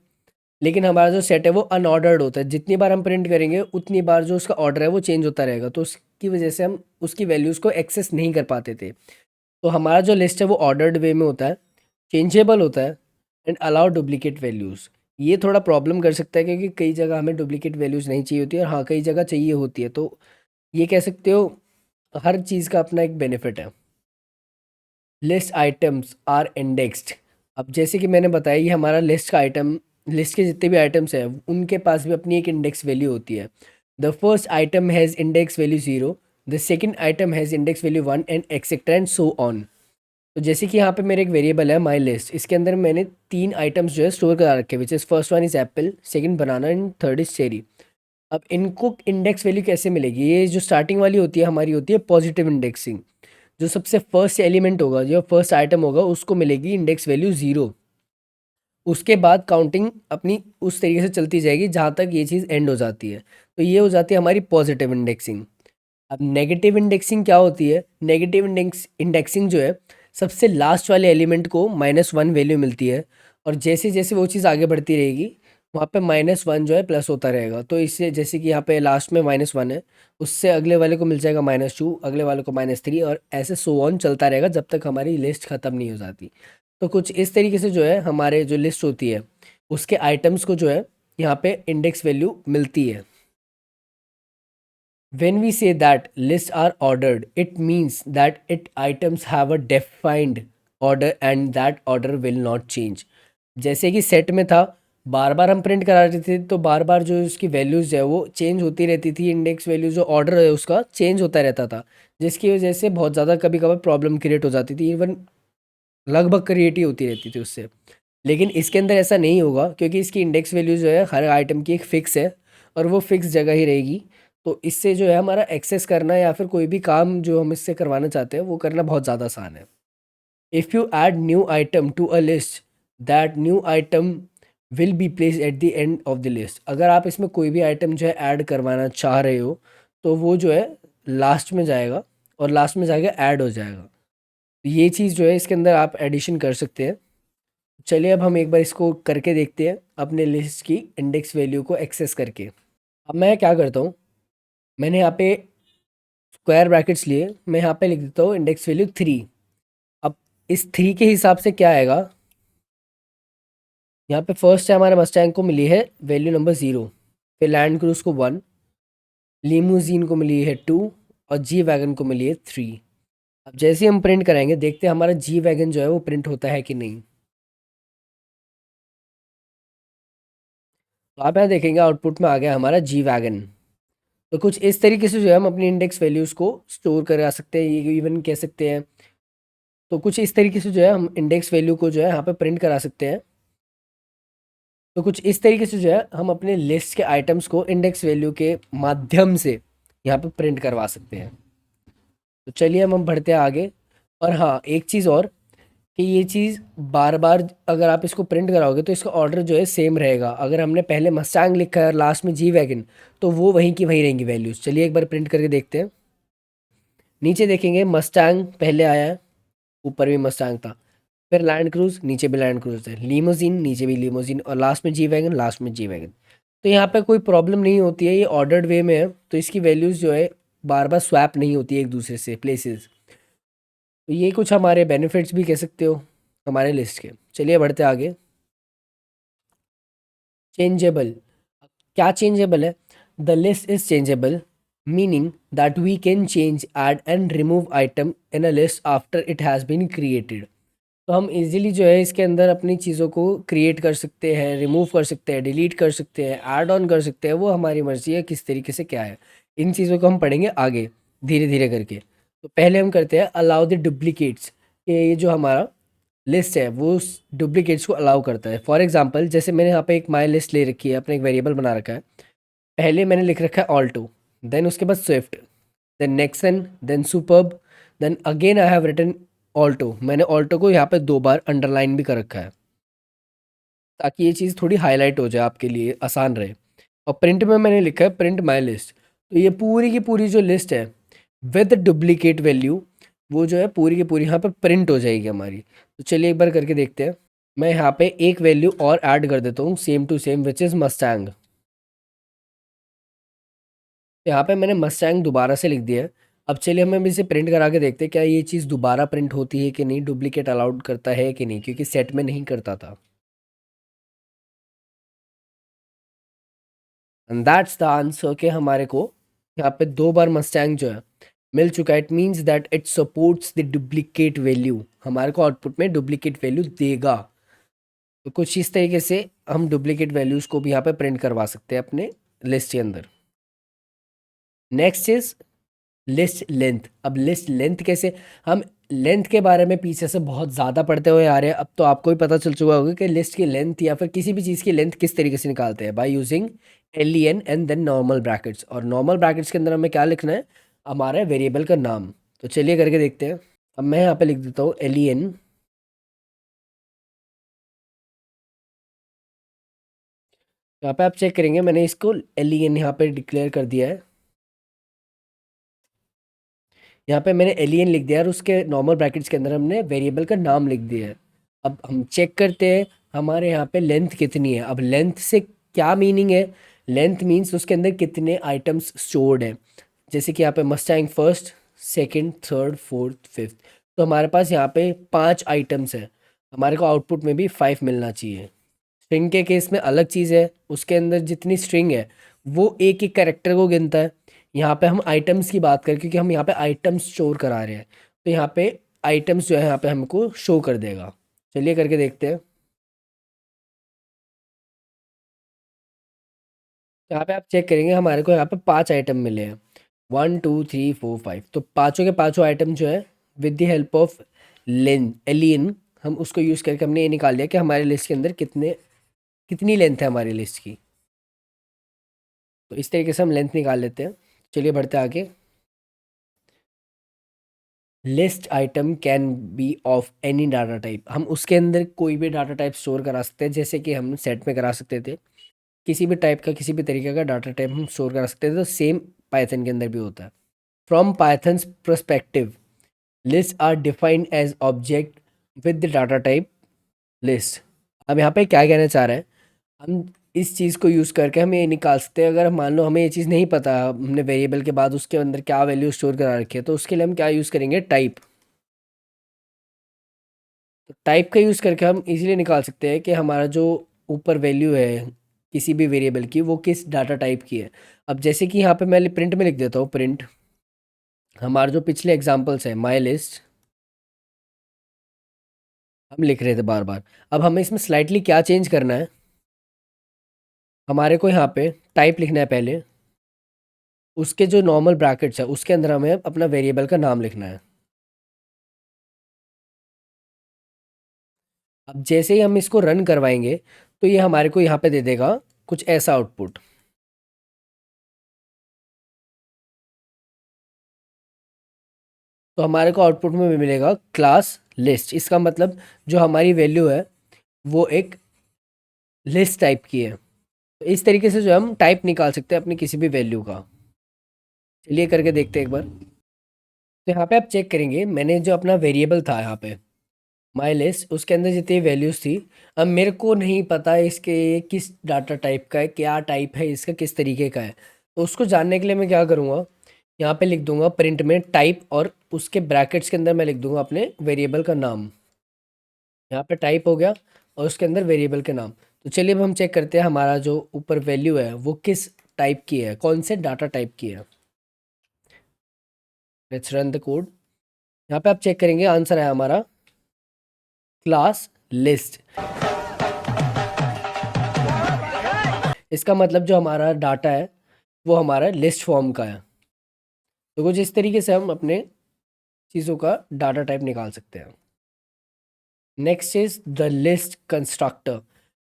लेकिन हमारा जो सेट है वो अनऑर्डर्ड होता है। जितनी बार हम प्रिंट करेंगे उतनी बार जो उसका ऑर्डर है वो चेंज होता रहेगा, तो उसकी वजह से हम उसकी वैल्यूज़ को एक्सेस नहीं कर पाते थे। तो हमारा जो लिस्ट है वो ऑर्डर्ड वे में होता है, चेंजेबल होता है एंड अलाउ डुप्लीकेट वैल्यूज़। ये थोड़ा प्रॉब्लम कर सकता है क्योंकि कई जगह हमें डुप्लीकेट वैल्यूज़ नहीं चाहिए होती है, और हाँ कई जगह चाहिए होती है। तो ये कह सकते हो हर चीज़ का अपना एक बेनिफिट है। List items are indexed. अब जैसे कि मैंने बताया ये हमारा लिस्ट का आइटम, लिस्ट के जितने भी आइटम्स हैं उनके पास भी अपनी एक इंडेक्स वैल्यू होती है। The first item has index value 0, the second item has index value 1 and etcetera and so on. तो जैसे कि यहाँ पे मेरे एक वेरिएबल है माई लिस्ट, इसके अंदर मैंने 3 आइटम्स जो है स्टोर करा रखे हैं, which is first one is Apple, second banana and third is cherry. अब इनको इंडेक्स वैल्यू कैसे मिलेगी? ये जो स्टार्टिंग वाली होती है हमारी होती है पॉजिटिव इंडेक्सिंग। जो सबसे फर्स्ट एलिमेंट होगा, जो फर्स्ट आइटम होगा, उसको मिलेगी इंडेक्स वैल्यू 0। उसके बाद काउंटिंग अपनी उस तरीके से चलती जाएगी जहाँ तक ये चीज़ एंड हो जाती है। तो ये हो जाती है हमारी पॉजिटिव इंडेक्सिंग। अब नेगेटिव इंडेक्सिंग क्या होती है? नेगेटिव इंडेक्सिंग जो है सबसे लास्ट वाले एलिमेंट को -1 वैल्यू मिलती है, और जैसे जैसे वो चीज़ आगे बढ़ती रहेगी वहाँ पे -1 जो है प्लस होता रहेगा। तो इससे जैसे कि यहाँ पे लास्ट में -1 है, उससे अगले वाले को मिल जाएगा -2, अगले वाले को -3, और ऐसे सो ऑन चलता रहेगा जब तक हमारी लिस्ट ख़त्म नहीं हो जाती। तो कुछ इस तरीके से जो है हमारे जो लिस्ट होती है उसके आइटम्स को जो है यहाँ पे इंडेक्स वैल्यू मिलती है। When we say that lists are ordered, it means that it items have a defined order and that order will not change. जैसे कि सेट में था, बार बार हम प्रिंट करा रहे थे तो बार बार जो उसकी वैल्यूज़ है वो चेंज होती रहती थी, इंडेक्स वैल्यू जो ऑर्डर है उसका चेंज होता रहता था, जिसकी वजह से बहुत ज़्यादा कभी कभार प्रॉब्लम क्रिएट हो जाती थी, इवन लगभग क्रिएट ही होती रहती थी उससे। लेकिन इसके अंदर ऐसा नहीं होगा क्योंकि इसकी इंडेक्स वैल्यू जो है हर आइटम की एक फ़िक्स है और वो फिक्स जगह ही रहेगी। तो इससे जो है हमारा एक्सेस करना या फिर कोई भी काम जो हम इससे करवाना चाहते हैं वो करना बहुत ज़्यादा आसान है। If you add new item to a list, that new item will be place at the end of the list. अगर आप इसमें कोई भी आइटम जो है ऐड करवाना चाह रहे हो तो वो जो है लास्ट में जाएगा और लास्ट में जाके ऐड हो जाएगा। तो ये चीज़ जो है इसके अंदर आप एडिशन कर सकते हैं। चलिए अब हम एक बार इसको करके देखते हैं अपने लिस्ट की इंडेक्स वैल्यू को एक्सेस करके। अब मैं क्या करता हूँ, मैंने यहाँ पे स्क्वायर ब्रैकेट्स लिए, मैं यहाँ पे लिख देता हूँ इंडेक्स वैल्यू 3। अब इस 3 के हिसाब से क्या आएगा, यहाँ पे फर्स्ट है हमारे मस्टैंग को मिली है वैल्यू नंबर 0, फिर लैंड क्रूज को 1, लीमूजीन को मिली है 2 और जी वैगन को मिली है 3। अब जैसे ही हम प्रिंट कराएंगे देखते हैं हमारा जी वैगन जो है वो प्रिंट होता है कि नहीं। तो आप यहाँ देखेंगे आउटपुट में आ गया हमारा जी वैगन। तो कुछ इस तरीके से जो है हम अपनी इंडेक्स वैल्यूज़ को स्टोर करा सकते हैं, ये इवन कह सकते हैं। तो कुछ इस तरीके से जो है हम इंडेक्स वैल्यू को जो है यहाँ पे प्रिंट करा सकते हैं। तो कुछ इस तरीके से जो है हम अपने लिस्ट के आइटम्स को इंडेक्स वैल्यू के माध्यम से यहाँ पे प्रिंट करवा सकते हैं। तो चलिए हम बढ़ते हैं आगे। और हाँ एक चीज़ और, कि ये चीज़ बार बार अगर आप इसको प्रिंट कराओगे तो इसका ऑर्डर जो है सेम रहेगा। अगर हमने पहले मस्टैंग लिखा है और लास्ट में जी वैगन, तो वो वहीं की वहीं रहेंगी वैल्यूज़। चलिए एक बार प्रिंट करके देखते हैं। नीचे देखेंगे मस्टैंग पहले आया है, ऊपर भी मस्टैंग था, फिर लैंड क्रूज, नीचे भी लैंड क्रूज है, लीमोजिन, नीचे भी लीमोजिन, और लास्ट में जी वैगन, लास्ट में जी वैगन। तो यहाँ पे कोई प्रॉब्लम नहीं होती है, ये ऑर्डर्ड वे में है, तो इसकी वैल्यूज़ जो है बार बार स्वैप नहीं होती है एक दूसरे से प्लेसेस। तो ये कुछ हमारे बेनिफिट्स भी कह सकते हो हमारे लिस्ट के। चलिए बढ़ते आगे। चेंजेबल, क्या चेंजेबल है? The list is changeable, meaning that we can change, add and remove item in a list after it has been created. तो हम इजीली जो है इसके अंदर अपनी चीज़ों को क्रिएट कर सकते हैं, रिमूव कर सकते हैं, डिलीट कर सकते हैं, ऐड ऑन कर सकते हैं, वो हमारी मर्ज़ी है किस तरीके से क्या है। इन चीज़ों को हम पढ़ेंगे आगे धीरे धीरे करके। तो पहले हम करते हैं अलाउ द डुप्लीकेट्स। ये जो हमारा लिस्ट है वो डुप्लीकेट्स को अलाउ करता है। फॉर एग्जांपल जैसे मैंने यहाँ पे एक माई लिस्ट ले रखी है, अपने एक वेरिएबल बना रखा है। पहले मैंने लिख रखा है ऑल्टो, देन उसके बाद Swift, then Nexon, then Superb, then again I have written Alto. मैंने ऑल्टो को यहाँ पे 2 बार अंडरलाइन भी कर रखा है ताकि ये चीज़ थोड़ी हाईलाइट हो जाए, आपके लिए आसान रहे। और प्रिंट में मैंने लिखा है प्रिंट माई लिस्ट। तो ये पूरी की पूरी जो लिस्ट है विद डुप्लीकेट वैल्यू, वो जो है पूरी की पूरी यहाँ पे प्रिंट हो जाएगी हमारी। तो चलिए एक बार करके देखते हैं। मैं यहाँ पे एक वैल्यू और ऐड कर देता हूँ same to same, which is Mustang. यहाँ पे मैंने मस्टैंग दोबारा से लिख दिया है। अब चलिए हम इसे प्रिंट करा के देखते हैं क्या ये चीज़ दोबारा प्रिंट होती है कि नहीं, डुप्लीकेट अलाउड करता है कि नहीं, क्योंकि सेट में नहीं करता था। एंड दैट्स द आंसर कि हमारे को यहाँ पे 2 बार मस्टैंग जो है मिल चुका है। It means that it supports the duplicate value, हमारे को आउटपुट में डुप्लीकेट वैल्यू देगा। तो कुछ इस तरीके से हम डुप्लीकेट वैल्यूज़ को भी यहाँ पे प्रिंट करवा सकते हैं अपने लिस्ट के अंदर। Next is list length. अब लिस्ट लेंथ कैसे, हम लेंथ के बारे में पीछे से बहुत ज़्यादा पढ़ते हुए आ रहे हैं। अब तो आपको भी पता चल चुका होगा कि लिस्ट की लेंथ या फिर किसी भी चीज़ की लेंथ किस तरीके से निकालते हैं, by using len and then normal brackets. और नॉर्मल ब्रैकेट्स के अंदर हमें क्या लिखना है, हमारे वेरिएबल का नाम। तो चलिए करके देखते हैं। अब मैं यहाँ पे लिख देता हूँ एलियन। यहाँ पे आप चेक करेंगे मैंने इसको एलियन यहाँ पे डिक्लेयर कर दिया है। यहाँ पे मैंने एलियन लिख दिया और उसके नॉर्मल ब्रैकेट्स के अंदर हमने वेरिएबल का नाम लिख दिया है। अब हम चेक करते हैं हमारे यहाँ पे लेंथ कितनी है। अब लेंथ से क्या मीनिंग है, लेंथ मीन्स उसके अंदर कितने आइटम्स स्टोर्ड हैं। जैसे कि यहाँ पे Mustang first, second, third, fourth, fifth, तो हमारे पास यहाँ पे 5 आइटम्स हैं। हमारे को आउटपुट में भी 5 मिलना चाहिए। स्ट्रिंग के केस में अलग चीज़ है, उसके अंदर जितनी स्ट्रिंग है वो एक एक कैरेक्टर को गिनता है। यहाँ पे हम आइटम्स की बात करें क्योंकि हम यहाँ पे आइटम्स स्टोर करा रहे हैं, तो यहाँ पे आइटम्स जो है यहाँ पे हमको शो कर देगा। चलिए करके देखते हैं। यहाँ पे आप चेक करेंगे हमारे को यहाँ पे 5 आइटम मिले हैं, 1 2 3 4 5। तो पाँचों के पाँचों आइटम जो है with the help of lane alien, हम उसको यूज़ करके हमने ये निकाल लिया कि हमारे लिस्ट के अंदर कितनी लेंथ है हमारी लिस्ट की। तो इस तरीके से हम लेंथ निकाल लेते हैं। चलिए बढ़ते आगे। List item can be of any data type, हम उसके अंदर कोई भी डाटा टाइप स्टोर करा सकते हैं, जैसे कि हम सेट में करा सकते थे। किसी भी टाइप का किसी भी तरीके का डाटा टाइप हम स्टोर करा सकते थे, तो सेम पाइथन के अंदर भी होता है। From Python's perspective, list are defined as object with the data type list. अब यहाँ पे क्या कहना चाह रहे हैं, हम इस चीज़ को यूज़ करके हम ये निकाल सकते हैं। अगर मान लो हमें ये चीज़ नहीं पता, हमने वेरिएबल के बाद उसके अंदर क्या वैल्यू स्टोर करा रखी है, तो उसके लिए हम क्या यूज़ करेंगे, टाइप। तो टाइप का यूज़ करके हम इजीली निकाल सकते हैं कि हमारा जो ऊपर वैल्यू है किसी भी वेरिएबल की वो किस डाटा टाइप की है। अब जैसे कि यहाँ पे मैं प्रिंट में लिख देता हूँ, प्रिंट हमारे जो पिछले एग्जांपल्स हैं माई लिस्ट, हम लिख रहे थे बार बार। अब हमें इसमें स्लाइटली क्या चेंज करना है, हमारे को यहाँ पे टाइप लिखना है पहले, उसके जो नॉर्मल ब्रैकेट्स है उसके अंदर हमें अपना वेरिएबल का नाम लिखना है। अब जैसे ही हम इसको रन करवाएंगे तो ये हमारे को यहाँ पे दे देगा कुछ ऐसा आउटपुट। तो हमारे को आउटपुट में भी मिलेगा क्लास लिस्ट। इसका मतलब जो हमारी वैल्यू है वो एक लिस्ट टाइप की है। तो इस तरीके से जो हम टाइप निकाल सकते हैं अपनी किसी भी वैल्यू का। चलिए करके देखते हैं एक बार। तो यहाँ पे आप चेक करेंगे, मैंने जो अपना वेरिएबल था यहाँ पे माई लिस्ट, उसके अंदर जितनी वैल्यूज़ थी, अब मेरे को नहीं पता इसके ये किस डाटा टाइप का है, क्या टाइप है इसका, किस तरीके का है। तो उसको जानने के लिए मैं क्या करूँगा, यहाँ पे लिख दूंगा प्रिंट में टाइप, और उसके ब्रैकेट्स के अंदर मैं लिख दूंगा अपने वेरिएबल का नाम। यहाँ पे टाइप हो गया और उसके अंदर वेरिएबल के नाम। तो चलिए अब हम चेक करते हैं हमारा जो ऊपर वैल्यू है वो किस टाइप की है, कौन से डाटा टाइप की है। Let's run the code. यहाँ पे आप चेक करेंगे, आंसर है हमारा क्लास लिस्ट। इसका मतलब जो हमारा डाटा है वो हमारा लिस्ट फॉर्म का है। तो कुछ इस तरीके से हम अपने चीज़ों का डाटा टाइप निकाल सकते हैं। Next is the list constructor.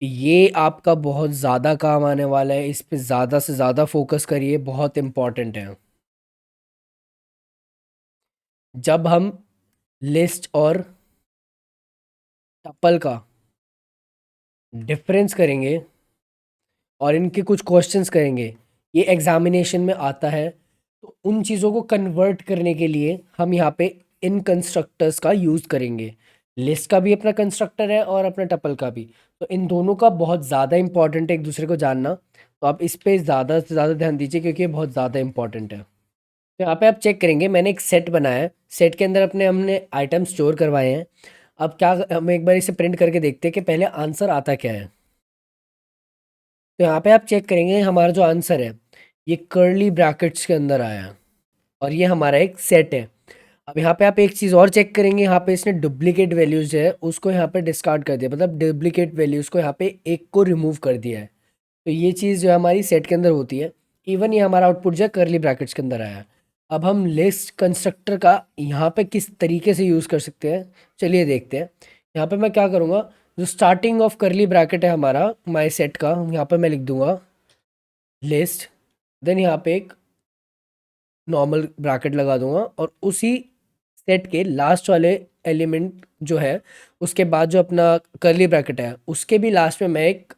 ये आपका बहुत ज़्यादा काम आने वाला है, इस पे ज़्यादा से ज़्यादा फोकस करिए, बहुत इम्पॉर्टेंट है। जब हम लिस्ट और टपल का डिफरेंस करेंगे और इनके कुछ क्वेश्चंस करेंगे, ये एग्जामिनेशन में आता है, तो उन चीज़ों को कन्वर्ट करने के लिए हम यहाँ पे इन कंस्ट्रक्टर्स का यूज़ करेंगे। लिस्ट का भी अपना कंस्ट्रक्टर है और अपना टपल का भी, तो इन दोनों का बहुत ज़्यादा इंपॉर्टेंट है एक दूसरे को जानना। तो आप इस पे ज़्यादा से ज़्यादा ध्यान दीजिए क्योंकि ये बहुत ज़्यादा इंपॉर्टेंट है। तो यहाँ पे आप चेक करेंगे, मैंने एक सेट बनाया है, सेट के अंदर अपने हमने आइटम स्टोर करवाए हैं। अब क्या, हम एक बार इसे प्रिंट करके देखते हैं कि पहले आंसर आता क्या है। तो यहाँ पे आप चेक करेंगे, हमारा जो आंसर है ये कर्ली ब्रैकेट्स के अंदर आया है और ये हमारा एक सेट है। अब यहाँ पे आप एक चीज़ और चेक करेंगे, यहाँ पे इसने डुप्लीकेट वैल्यूज़ है उसको यहाँ पे डिस्कार्ड कर दिया, मतलब डुप्लीकेट वैल्यूज़ को यहाँ पे एक को रिमूव कर दिया है। तो ये चीज़ जो है हमारी सेट के अंदर होती है। इवन ये हमारा आउटपुट जो है कर्ली ब्रैकेट्स के अंदर आया है। अब हम लिस्ट कंस्ट्रक्टर का यहाँ पे किस तरीके से यूज़ कर सकते हैं, चलिए देखते हैं। यहाँ पे मैं क्या करूँगा, जो स्टार्टिंग ऑफ कर्ली ब्रैकेट है हमारा माई सेट का, यहाँ पे मैं लिख दूंगा लिस्ट, देन यहाँ पे एक नॉर्मल ब्रैकेट लगा दूंगा और उसी सेट के लास्ट वाले एलिमेंट जो है उसके बाद जो अपना कर्ली ब्रैकेट है उसके भी लास्ट में मैं एक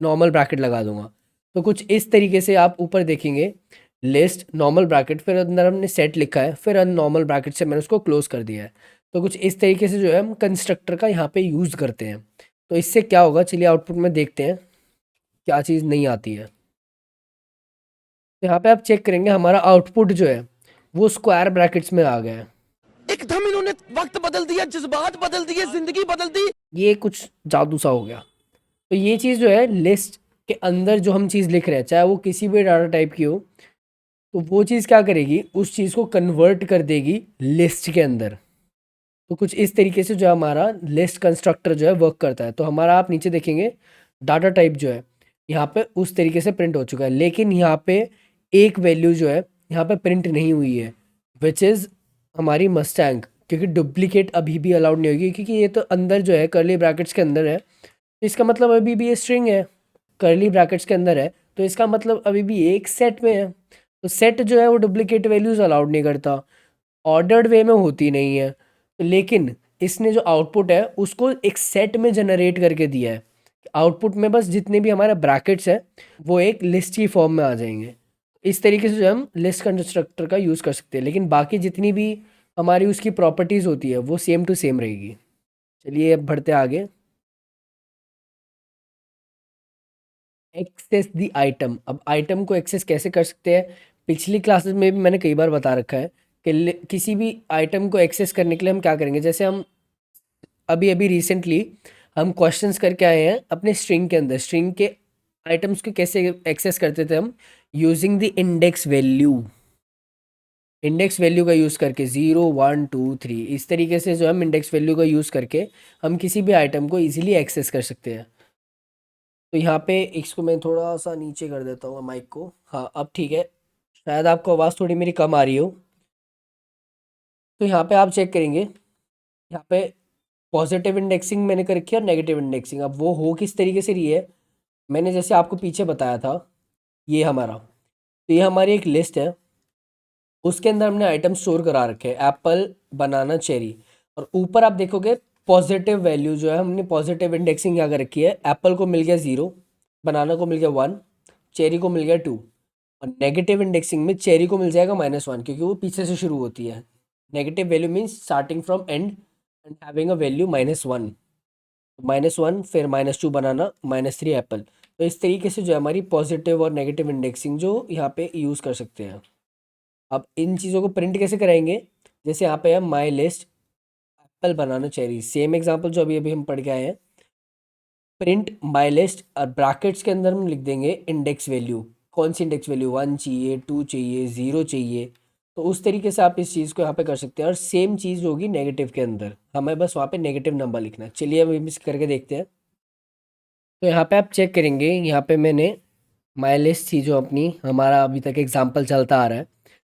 नॉर्मल ब्रैकेट लगा दूंगा। तो कुछ इस तरीके से आप ऊपर देखेंगे, लिस्ट नॉर्मल ब्रैकेट, फिर अंदर हमने सेट लिखा है, फिर नॉर्मल ब्रैकेट से मैंने उसको क्लोज कर दिया है। तो कुछ इस तरीके से जो है हम कंस्ट्रक्टर का यहाँ पे यूज़ करते हैं। तो इससे क्या होगा, चलिए आउटपुट में देखते हैं क्या चीज़ नहीं आती है। तो यहाँ पे आप चेक करेंगे, हमारा आउटपुट जो है वो स्क्वायर ब्रैकेट्स में आ गया है। एकदम इन्होंने वक्त बदल दिया, जज्बात बदल दिए, जिंदगी बदल दी। ये कुछ जादू सा हो गया। तो ये चीज़ जो है लिस्ट के अंदर जो हम चीज़ लिख रहे हैं, चाहे वो किसी भी डाटा टाइप की हो, तो वो चीज़ क्या करेगी, उस चीज़ को कन्वर्ट कर देगी लिस्ट के अंदर। तो कुछ इस तरीके से जो हमारा लिस्ट कंस्ट्रक्टर जो है वर्क करता है। तो हमारा आप नीचे देखेंगे डाटा टाइप जो है यहाँ पे उस तरीके से प्रिंट हो चुका है, लेकिन यहाँ पे एक वैल्यू जो है यहाँ पे प्रिंट नहीं हुई है, विच इज़ हमारी मस्टैंग, क्योंकि डुप्लीकेट अभी भी अलाउड नहीं होगी, क्योंकि ये तो अंदर जो है कर्ली ब्रैकेट्स के अंदर है। तो इसका मतलब अभी भी ये स्ट्रिंग है, कर्ली ब्रैकेट्स के अंदर है, तो इसका मतलब अभी भी एक सेट में है। तो सेट जो है वो डुप्लीकेट वैल्यूज़ अलाउड नहीं करता, ऑर्डर्ड वे में होती नहीं है। लेकिन इसने जो आउटपुट है उसको एक सेट में जनरेट करके दिया है। आउटपुट में बस जितने भी हमारे ब्रैकेट्स हैं वो एक लिस्ट की फॉर्म में आ जाएंगे। इस तरीके से जो हम लिस्ट कंस्ट्रक्टर का यूज़ कर सकते हैं, लेकिन बाकी जितनी भी हमारी उसकी प्रॉपर्टीज़ होती है वो सेम टू सेम रहेगी। चलिए अब बढ़ते आगे। Access the item. अब आइटम को एक्सेस कैसे कर सकते हैं, पिछली क्लासेस में भी मैंने कई बार बता रखा है कि किसी भी आइटम को एक्सेस करने के लिए हम क्या करेंगे। जैसे हम अभी अभी रिसेंटली हम क्वेश्चंस करके आए हैं अपने स्ट्रिंग के अंदर, स्ट्रिंग के आइटम्स को कैसे एक्सेस करते थे हम, using the index value. Index value का यूज़ करके 0 1 2 3 इस तरीके से जो हम इंडेक्स वैल्यू का यूज़ करके हम किसी भी आइटम को इजीली एक्सेस कर सकते हैं। तो यहाँ पे इसको मैं थोड़ा सा नीचे कर देता हूँ माइक को। हाँ अब ठीक है, शायद आपको आवाज़ थोड़ी मेरी कम आ रही हो। तो यहाँ पे आप चेक करेंगे, यहाँ पे पॉजिटिव इंडेक्सिंग मैंने कर रखी है और नेगेटिव इंडेक्सिंग। अब वो हो किस तरीके से रही है, मैंने जैसे आपको पीछे बताया था, ये हमारा, तो ये हमारी एक लिस्ट है, उसके अंदर हमने आइटम स्टोर करा रखे हैं एप्पल बनाना चेरी, और ऊपर आप देखोगे पॉजिटिव वैल्यू जो है हमने पॉजिटिव इंडेक्सिंग क्या कर रखी है, एप्पल को मिल गया 0, बनाना को मिल गया 1, चेरी को मिल गया 2, और नेगेटिव इंडेक्सिंग में चेरी को मिल जाएगा -1 क्योंकि वो पीछे से शुरू होती है, negative value means starting from and and having a value -1, -1 फिर -2 बनाना, -3 एप्पल। तो इस तरीके से जो है हमारी पॉजिटिव और नेगेटिव इंडेक्सिंग जो यहाँ पे यूज़ कर सकते हैं। अब इन चीज़ों को प्रिंट कैसे कराएंगे, जैसे यहाँ पे है my list apple banana cherry, same example जो अभी अभी हम पढ़ के आए हैं। प्रिंट माई लिस्ट और ब्रैकेट्स के अंदर हम लिख देंगे इंडेक्स वैल्यू, कौन सी इंडेक्स वैल्यू, 1 चाहिए, 2 चाहिए, 0 चाहिए। तो उस तरीके से आप इस चीज़ को यहाँ पे कर सकते हैं। और सेम चीज़ होगी नेगेटिव के अंदर, हमें बस वहाँ पे नेगेटिव नंबर लिखना है। चलिए अब इस करके देखते हैं। तो यहाँ पे आप चेक करेंगे, यहाँ पे मैंने माई लिस्ट थी जो अपनी, हमारा अभी तक एग्जाम्पल चलता आ रहा है।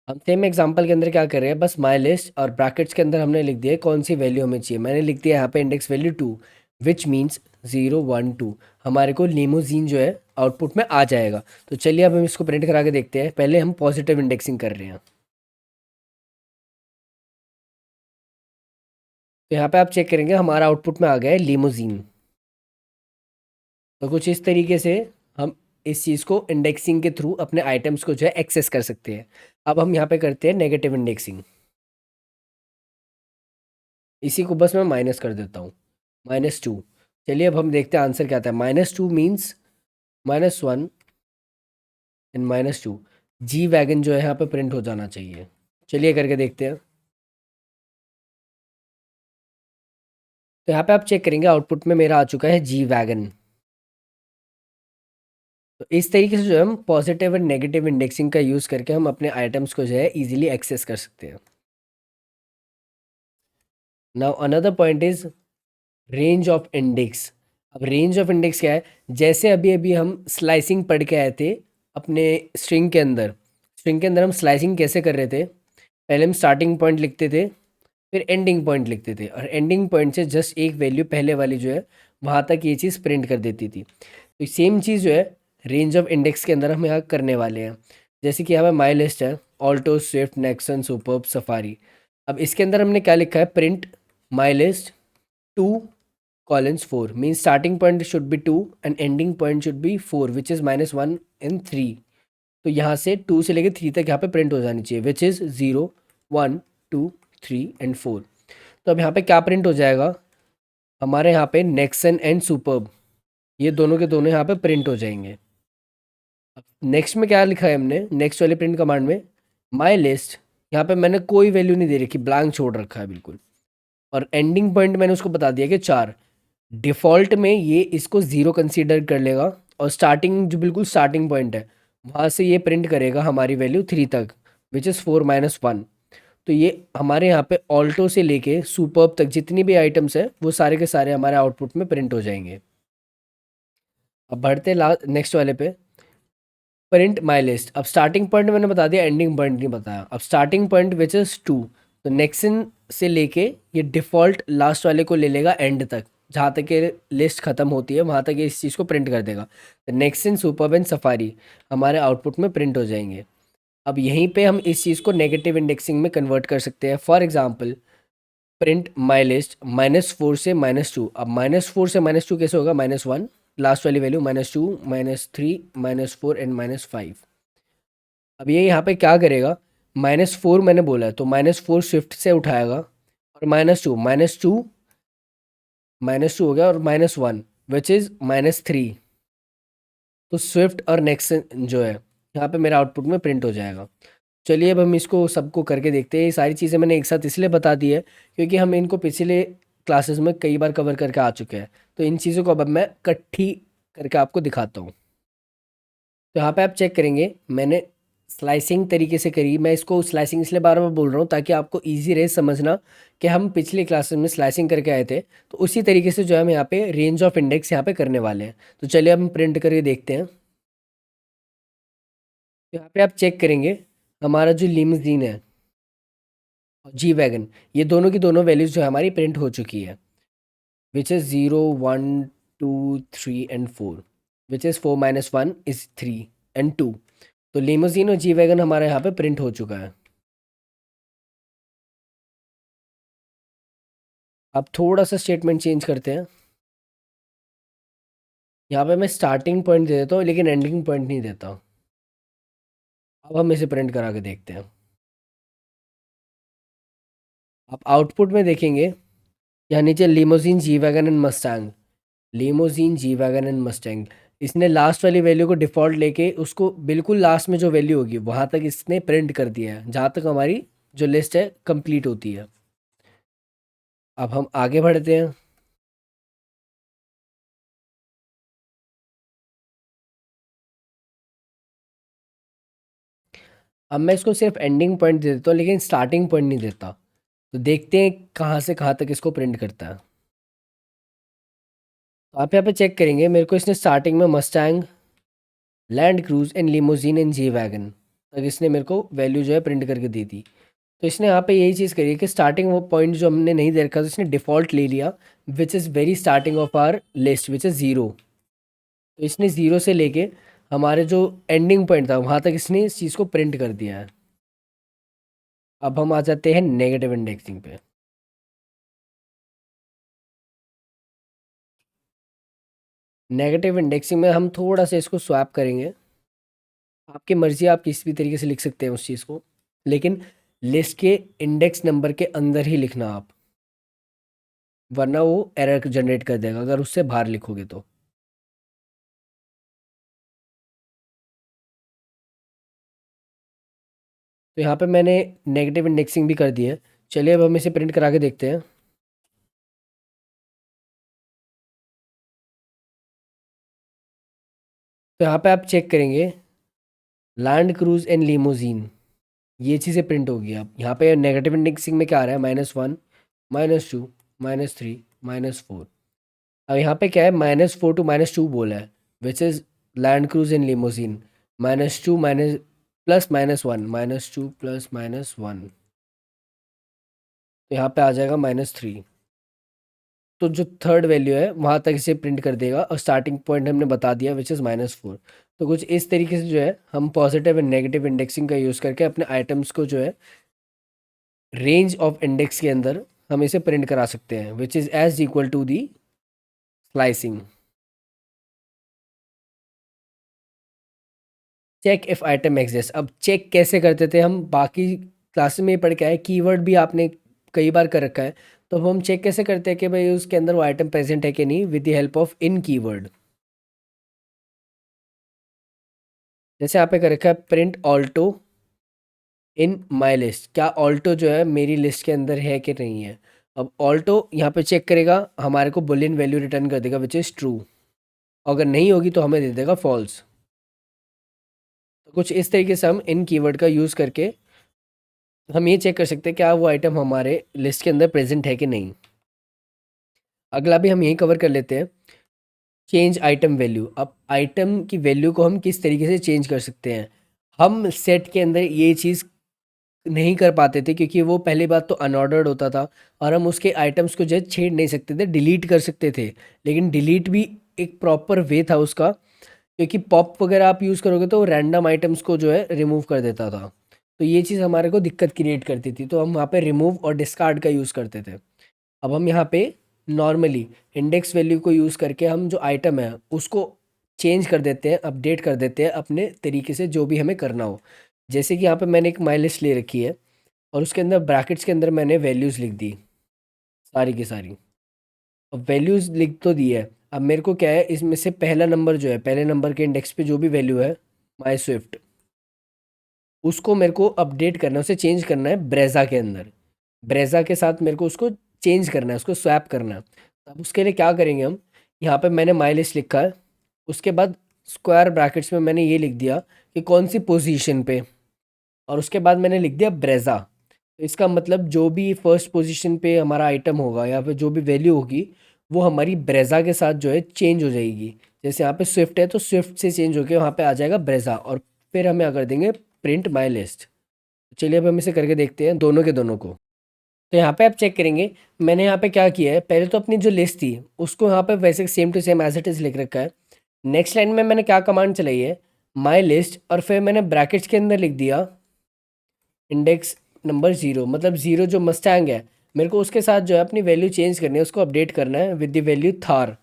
हम सेम एग्जाम्पल के अंदर क्या कर रहे हैं, बस माई लिस्ट और ब्रैकेट्स के अंदर हमने लिख दिया है कौन सी वैल्यू हमें चाहिए। मैंने लिख दिया यहाँ पे इंडेक्स वैल्यू 2, विच मीन्स 0 1 2। हमारे को लीमोजीन जो है आउटपुट में आ जाएगा। तो चलिए अब हम इसको प्रिंट करा के देखते हैं। पहले हम पॉजिटिव इंडेक्सिंग कर रहे हैं। तो यहाँ पे आप चेक करेंगे हमारा आउटपुट में आ गया है लीमोजीन। तो कुछ इस तरीके से हम इस चीज़ को इंडेक्सिंग के थ्रू अपने आइटम्स को जो है एक्सेस कर सकते हैं। अब हम यहाँ पे करते हैं नेगेटिव इंडेक्सिंग। इसी को बस मैं माइनस कर देता हूँ, -2। चलिए अब हम देखते हैं आंसर क्या आता है। -2 मीन्स -1 एंड -2। जी वैगन जो है यहाँ पे प्रिंट हो जाना चाहिए। चलिए करके देखते हैं। तो यहाँ पे आप चेक करेंगे आउटपुट में मेरा आ चुका है जी वैगन। तो इस तरीके से जो है हम पॉजिटिव एंड नेगेटिव इंडेक्सिंग का यूज़ करके हम अपने आइटम्स को जो है इजीली एक्सेस कर सकते हैं। Now another point is range of index. अब रेंज ऑफ इंडेक्स क्या है, जैसे अभी अभी हम स्लाइसिंग पढ़ के आए थे अपने स्ट्रिंग के अंदर। स्ट्रिंग के अंदर हम स्लाइसिंग कैसे कर रहे थे, पहले हम स्टार्टिंग पॉइंट लिखते थे, फिर एंडिंग पॉइंट लिखते थे, और एंडिंग पॉइंट से जस्ट एक वैल्यू पहले वाली जो है वहाँ तक ये चीज़ प्रिंट कर देती थी। तो सेम चीज़ जो है रेंज ऑफ इंडेक्स के अंदर हम यहाँ करने वाले हैं। जैसे कि यहाँ पे माई लिस्ट है, Alto, Swift, Nexon, superb, safari. अब इसके अंदर हमने क्या लिखा है, print my list 2 colons 4 means starting point should be 2 and ending point should be 4 which is -1 and 3। तो यहाँ से 2 से लेके 3 तक यहाँ पे प्रिंट हो जानी चाहिए विच इज़ 0 1 2 3 एंड 4। तो अब यहाँ पे क्या प्रिंट हो जाएगा, हमारे यहाँ पे नेक्सन एंड सुपर्ब, ये दोनों के दोनों यहाँ पे प्रिंट हो जाएंगे। नेक्स्ट में क्या लिखा है हमने, नेक्स्ट वाले प्रिंट कमांड में माई लिस्ट, यहाँ पे मैंने कोई वैल्यू नहीं दे रखी, ब्लैंक छोड़ रखा है बिल्कुल। और एंडिंग पॉइंट मैंने उसको बता दिया कि 4। डिफ़ॉल्ट में ये इसको 0 कंसीडर कर लेगा, और स्टार्टिंग जो बिल्कुल स्टार्टिंग पॉइंट है वहाँ से ये प्रिंट करेगा हमारी वैल्यू 3 तक विच इज़ 4 -1। तो ये हमारे यहाँ पे ऑल्टो से लेके सुपर्ब तक जितनी भी आइटम्स है वो सारे के सारे हमारे आउटपुट में प्रिंट हो जाएंगे। अब बढ़ते नेक्स्ट वाले पे, प्रिंट माई लिस्ट। अब स्टार्टिंग पॉइंट मैंने बता दिया, एंडिंग पॉइंट नहीं बताया। अब स्टार्टिंग पॉइंट विच इज़ 2, तो नेक्सन से लेके ये डिफ़ॉल्ट लास्ट वाले को ले लेगा एंड तक, जहाँ तक ये लिस्ट ख़त्म होती है वहाँ तक ये इस चीज़ को प्रिंट कर देगा। तो नेक्सन, सुपर्ब एंड सफारी हमारे आउटपुट में प्रिंट हो जाएंगे। अब यहीं पे हम इस चीज़ को नेगेटिव इंडेक्सिंग में कन्वर्ट कर सकते हैं। For example print my list -4 से -2। अब -4 से -2 कैसे होगा, -1 लास्ट वाली वैल्यू, -2 -3 -4 एंड -5। अब ये यहाँ पे क्या करेगा, -4 मैंने बोला है तो -4 स्विफ्ट से उठाएगा, और -2 -2 हो गया, और -1 विच इज़ -3। तो स्विफ्ट और नेक्सन जो है यहाँ पे मेरा आउटपुट में प्रिंट हो जाएगा। चलिए अब हम इसको सबको करके देखते हैं। ये सारी चीज़ें मैंने एक साथ इसलिए बता दी है क्योंकि हम इनको पिछले क्लासेस में कई बार कवर करके आ चुके हैं। तो इन चीज़ों को अब मैं इकट्ठी करके आपको दिखाता हूँ। तो यहाँ पे आप चेक करेंगे मैंने स्लाइसिंग तरीके से करी। मैं इसको स्लाइसिंग इसलिए बार बार बोल रहा हूँ ताकि आपको ईजी रहे समझना कि हम पिछले क्लासेस में स्लाइसिंग करके आए थे। तो उसी तरीके से जो है हम यहाँ पे रेंज ऑफ इंडेक्स यहाँ पे करने वाले हैं। तो चलिए अब हम प्रिंट करके देखते हैं। तो यहाँ पे आप चेक करेंगे हमारा जो लिमोजीन है और जी वैगन, ये दोनों की दोनों वैल्यूज़ जो है हमारी प्रिंट हो चुकी है which is 0 1 2 3 and 4 which is 4 -1 is 3 and 2। तो लिमोजीन और जी वैगन हमारे यहाँ पे प्रिंट हो चुका है। अब थोड़ा सा स्टेटमेंट चेंज करते हैं। यहाँ पे मैं स्टार्टिंग पॉइंट दे देता हूँ लेकिन एंडिंग पॉइंट नहीं देता। अब हम इसे प्रिंट करा के देखते हैं। आप आउटपुट में देखेंगे यहाँ नीचे limousine G wagon and Mustang, limousine G wagon and Mustang, इसने लास्ट वाली वैल्यू को डिफ़ॉल्ट लेके उसको बिल्कुल लास्ट में जो वैल्यू होगी वहाँ तक इसने प्रिंट कर दिया है, जहाँ तक हमारी जो लिस्ट है कंप्लीट होती है। अब हम आगे बढ़ते हैं। अब मैं इसको सिर्फ एंडिंग पॉइंट दे देता हूँ लेकिन स्टार्टिंग पॉइंट नहीं देता। तो देखते हैं कहाँ से कहाँ तक इसको प्रिंट करता है। तो आप यहाँ पे चेक करेंगे, मेरे को इसने स्टार्टिंग में Mustang, land cruise and limousine and G wagon तक इसने मेरे को वैल्यू जो है प्रिंट करके दी थी। तो इसने यहाँ पे यही चीज़ करी है कि स्टार्टिंग वो पॉइंट जो हमने नहीं दे रखा तो इसने डिफ़ॉल्ट ले लिया, which is very starting of our list which is zero. तो इसने ज़ीरो से लेके हमारे जो एंडिंग पॉइंट था वहाँ तक इसने इस चीज़ को प्रिंट कर दिया है। अब हम आ जाते हैं नेगेटिव इंडेक्सिंग पे। नेगेटिव इंडेक्सिंग में हम थोड़ा सा इसको स्वैप करेंगे, आपकी मर्ज़ी, आप किसी भी तरीके से लिख सकते हैं उस चीज़ को, लेकिन लिस्ट के इंडेक्स नंबर के अंदर ही लिखना आप, वरना वो एरर जनरेट कर देगा अगर उससे बाहर लिखोगे तो। तो यहाँ पे मैंने नेगेटिव इंडेक्सिंग भी कर दी है। चलिए अब हम इसे प्रिंट करा के देखते हैं। तो यहाँ पे आप चेक करेंगे लैंड क्रूज एंड लीमोजीन, ये चीज़ें प्रिंट होगी। अब यहाँ पे नेगेटिव इंडेक्सिंग में क्या आ रहा है, -1, -2, -3, -4। अब यहाँ पे क्या है, -4 to -2 बोला है, which is land cruise and limousine, -2 minus plus -1, -2 plus -1, तो यहाँ पे आ जाएगा -3। तो जो थर्ड वैल्यू है वहाँ तक इसे प्रिंट कर देगा और स्टार्टिंग पॉइंट हमने बता दिया विच इज़ -4। तो कुछ इस तरीके से जो है हम पॉजिटिव एंड नेगेटिव इंडेक्सिंग का यूज़ करके अपने आइटम्स को जो है रेंज ऑफ इंडेक्स के अंदर हम इसे प्रिंट करा सकते हैं, which is as equal to the slicing. Check if item exist, अब चेक कैसे करते थे हम, बाकी क्लासेस में पढ़ के आए, कीवर्ड भी आपने कई बार कर रखा है। तो अब हम चेक कैसे करते हैं कि भाई उसके अंदर वो आइटम प्रेजेंट है कि नहीं, with the help of in keyword. जैसे यहाँ पे कर रखा है print Alto in my list, क्या ऑल्टो जो है मेरी लिस्ट के अंदर है कि नहीं है। अब ऑल्टो यहाँ पे चेक करेगा, हमारे को बुलियन वैल्यू रिटर्न कर देगा विच इज़ ट्रू, अगर नहीं होगी तो हमें दे देगा फॉल्स। तो कुछ इस तरीके से हम इन कीवर्ड का यूज़ करके हम ये चेक कर सकते हैं क्या वो आइटम हमारे लिस्ट के अंदर प्रेजेंट है कि नहीं। अगला भी हम यही कवर कर लेते हैं, चेंज आइटम वैल्यू। अब आइटम की वैल्यू को हम किस तरीके से चेंज कर सकते हैं। हम सेट के अंदर ये चीज़ नहीं कर पाते थे क्योंकि वो पहली बात तो अनऑर्डर्ड होता था और हम उसके आइटम्स को जो है छेड़ नहीं सकते थे, डिलीट कर सकते थे, लेकिन डिलीट भी एक प्रॉपर वे था उसका, क्योंकि पॉप वगैरह आप यूज़ करोगे तो रैंडम आइटम्स को जो है रिमूव कर देता था। तो ये चीज़ हमारे को दिक्कत क्रिएट करती थी, तो हम वहाँ पे रिमूव और डिस्कार्ड का यूज़ करते थे। अब हम यहाँ पे नॉर्मली इंडेक्स वैल्यू को यूज़ करके हम जो आइटम है उसको चेंज कर देते हैं, अपडेट कर देते हैं अपने तरीके से जो भी हमें करना हो। जैसे कि यहाँ पे मैंने एक माई लिस्ट ले रखी है और उसके अंदर ब्रैकेट्स के अंदर मैंने वैल्यूज़ लिख दी सारी की सारी। अब वैल्यूज़ लिख तो दी है, अब मेरे को क्या है, इसमें से पहला नंबर जो है, पहले नंबर के इंडेक्स पे जो भी वैल्यू है माई स्विफ्ट, उसको मेरे को अपडेट करना है, उसे चेंज करना है ब्रेज़ा के अंदर। ब्रेज़ा के साथ मेरे को उसको चेंज करना है, उसको स्वैप करना है। अब उसके लिए क्या करेंगे हम, यहाँ पे मैंने माई लिस्ट लिखा है, उसके बाद स्क्वायर ब्रैकेट्स में मैंने ये लिख दिया कि कौन सी पोजीशन पे, और उसके बाद मैंने लिख दिया ब्रेज़ा। तो इसका मतलब जो भी फर्स्ट पोजीशन पे हमारा आइटम होगा या फिर जो भी वैल्यू होगी वो हमारी ब्रेज़ा के साथ जो है चेंज हो जाएगी। जैसे यहाँ पे स्विफ्ट है तो स्विफ्ट से चेंज होकर वहाँ पे आ जाएगा ब्रेज़ा, और फिर हम क्या कर देंगे, प्रिंट माई लिस्ट। चलिए अब हम इसे करके देखते हैं दोनों के दोनों को। तो यहाँ पे आप चेक करेंगे, मैंने यहाँ पे क्या किया है, पहले तो अपनी जो लिस्ट थी उसको यहाँ पे वैसे same to same as it is लिख रखा है। नेक्स्ट लाइन में मैंने क्या कमांड चलाई है, माई लिस्ट, और फिर मैंने ब्रैकेट्स के अंदर लिख दिया इंडेक्स नंबर 0, मतलब 0 जो मस्टैंग है मेरे को उसके साथ जो है अपनी वैल्यू चेंज करनी है, उसको अपडेट करना है विद द वैल्यू थार।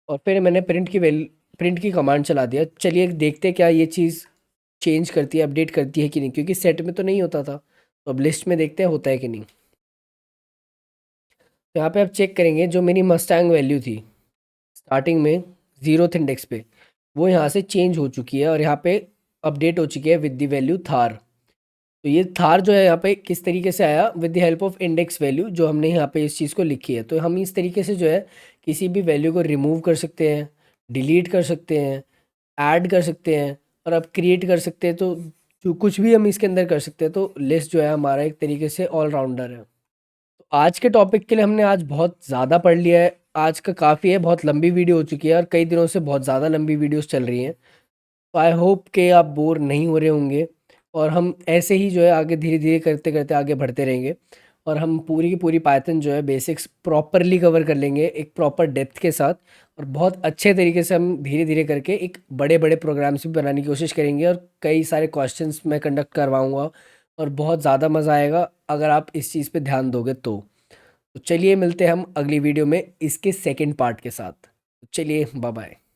और फिर मैंने प्रिंट की कमांड चला दिया। चलिए देखते हैं क्या ये चीज़ चेंज करती है, अपडेट करती है कि नहीं, क्योंकि सेट में तो नहीं होता था, तो अब लिस्ट में देखते हैं होता है कि नहीं। तो यहाँ पे आप चेक करेंगे जो मेरी मस्टैंग वैल्यू थी स्टार्टिंग में 0th इंडेक्स पे, वो यहाँ से चेंज हो चुकी है और यहाँ पे अपडेट हो चुकी है विद द वैल्यू थार। तो ये थार जो है यहाँ पे किस तरीके से आया, with the help of index value, जो हमने यहाँ पे इस चीज़ को लिखी है। तो हम इस तरीके से जो है किसी भी वैल्यू को रिमूव कर सकते हैं, डिलीट कर सकते हैं, ऐड कर सकते हैं और अब क्रिएट कर सकते हैं। तो जो कुछ भी हम इसके अंदर कर सकते हैं। तो लिस्ट जो है हमारा एक तरीके से ऑलराउंडर है। तो आज के टॉपिक के लिए हमने आज बहुत ज़्यादा पढ़ लिया है, आज का काफ़ी है, बहुत लंबी वीडियो हो चुकी है और कई दिनों से बहुत ज़्यादा लंबी वीडियोस चल रही हैं। तो आई होप कि आप बोर नहीं हो रहे होंगे और हम ऐसे ही जो है आगे धीरे धीरे करते करते आगे बढ़ते रहेंगे और हम पूरी की पूरी पाइथन जो है बेसिक्स प्रॉपरली कवर कर लेंगे एक प्रॉपर डेप्थ के साथ और बहुत अच्छे तरीके से हम धीरे धीरे करके एक बड़े बड़े प्रोग्राम्स भी बनाने की कोशिश करेंगे और कई सारे क्वेश्चंस मैं कंडक्ट करवाऊंगा और बहुत ज़्यादा मज़ा आएगा अगर आप इस चीज़ पे ध्यान दोगे तो चलिए मिलते हैं हम अगली वीडियो में इसके सेकंड पार्ट के साथ। चलिए बाय बाय।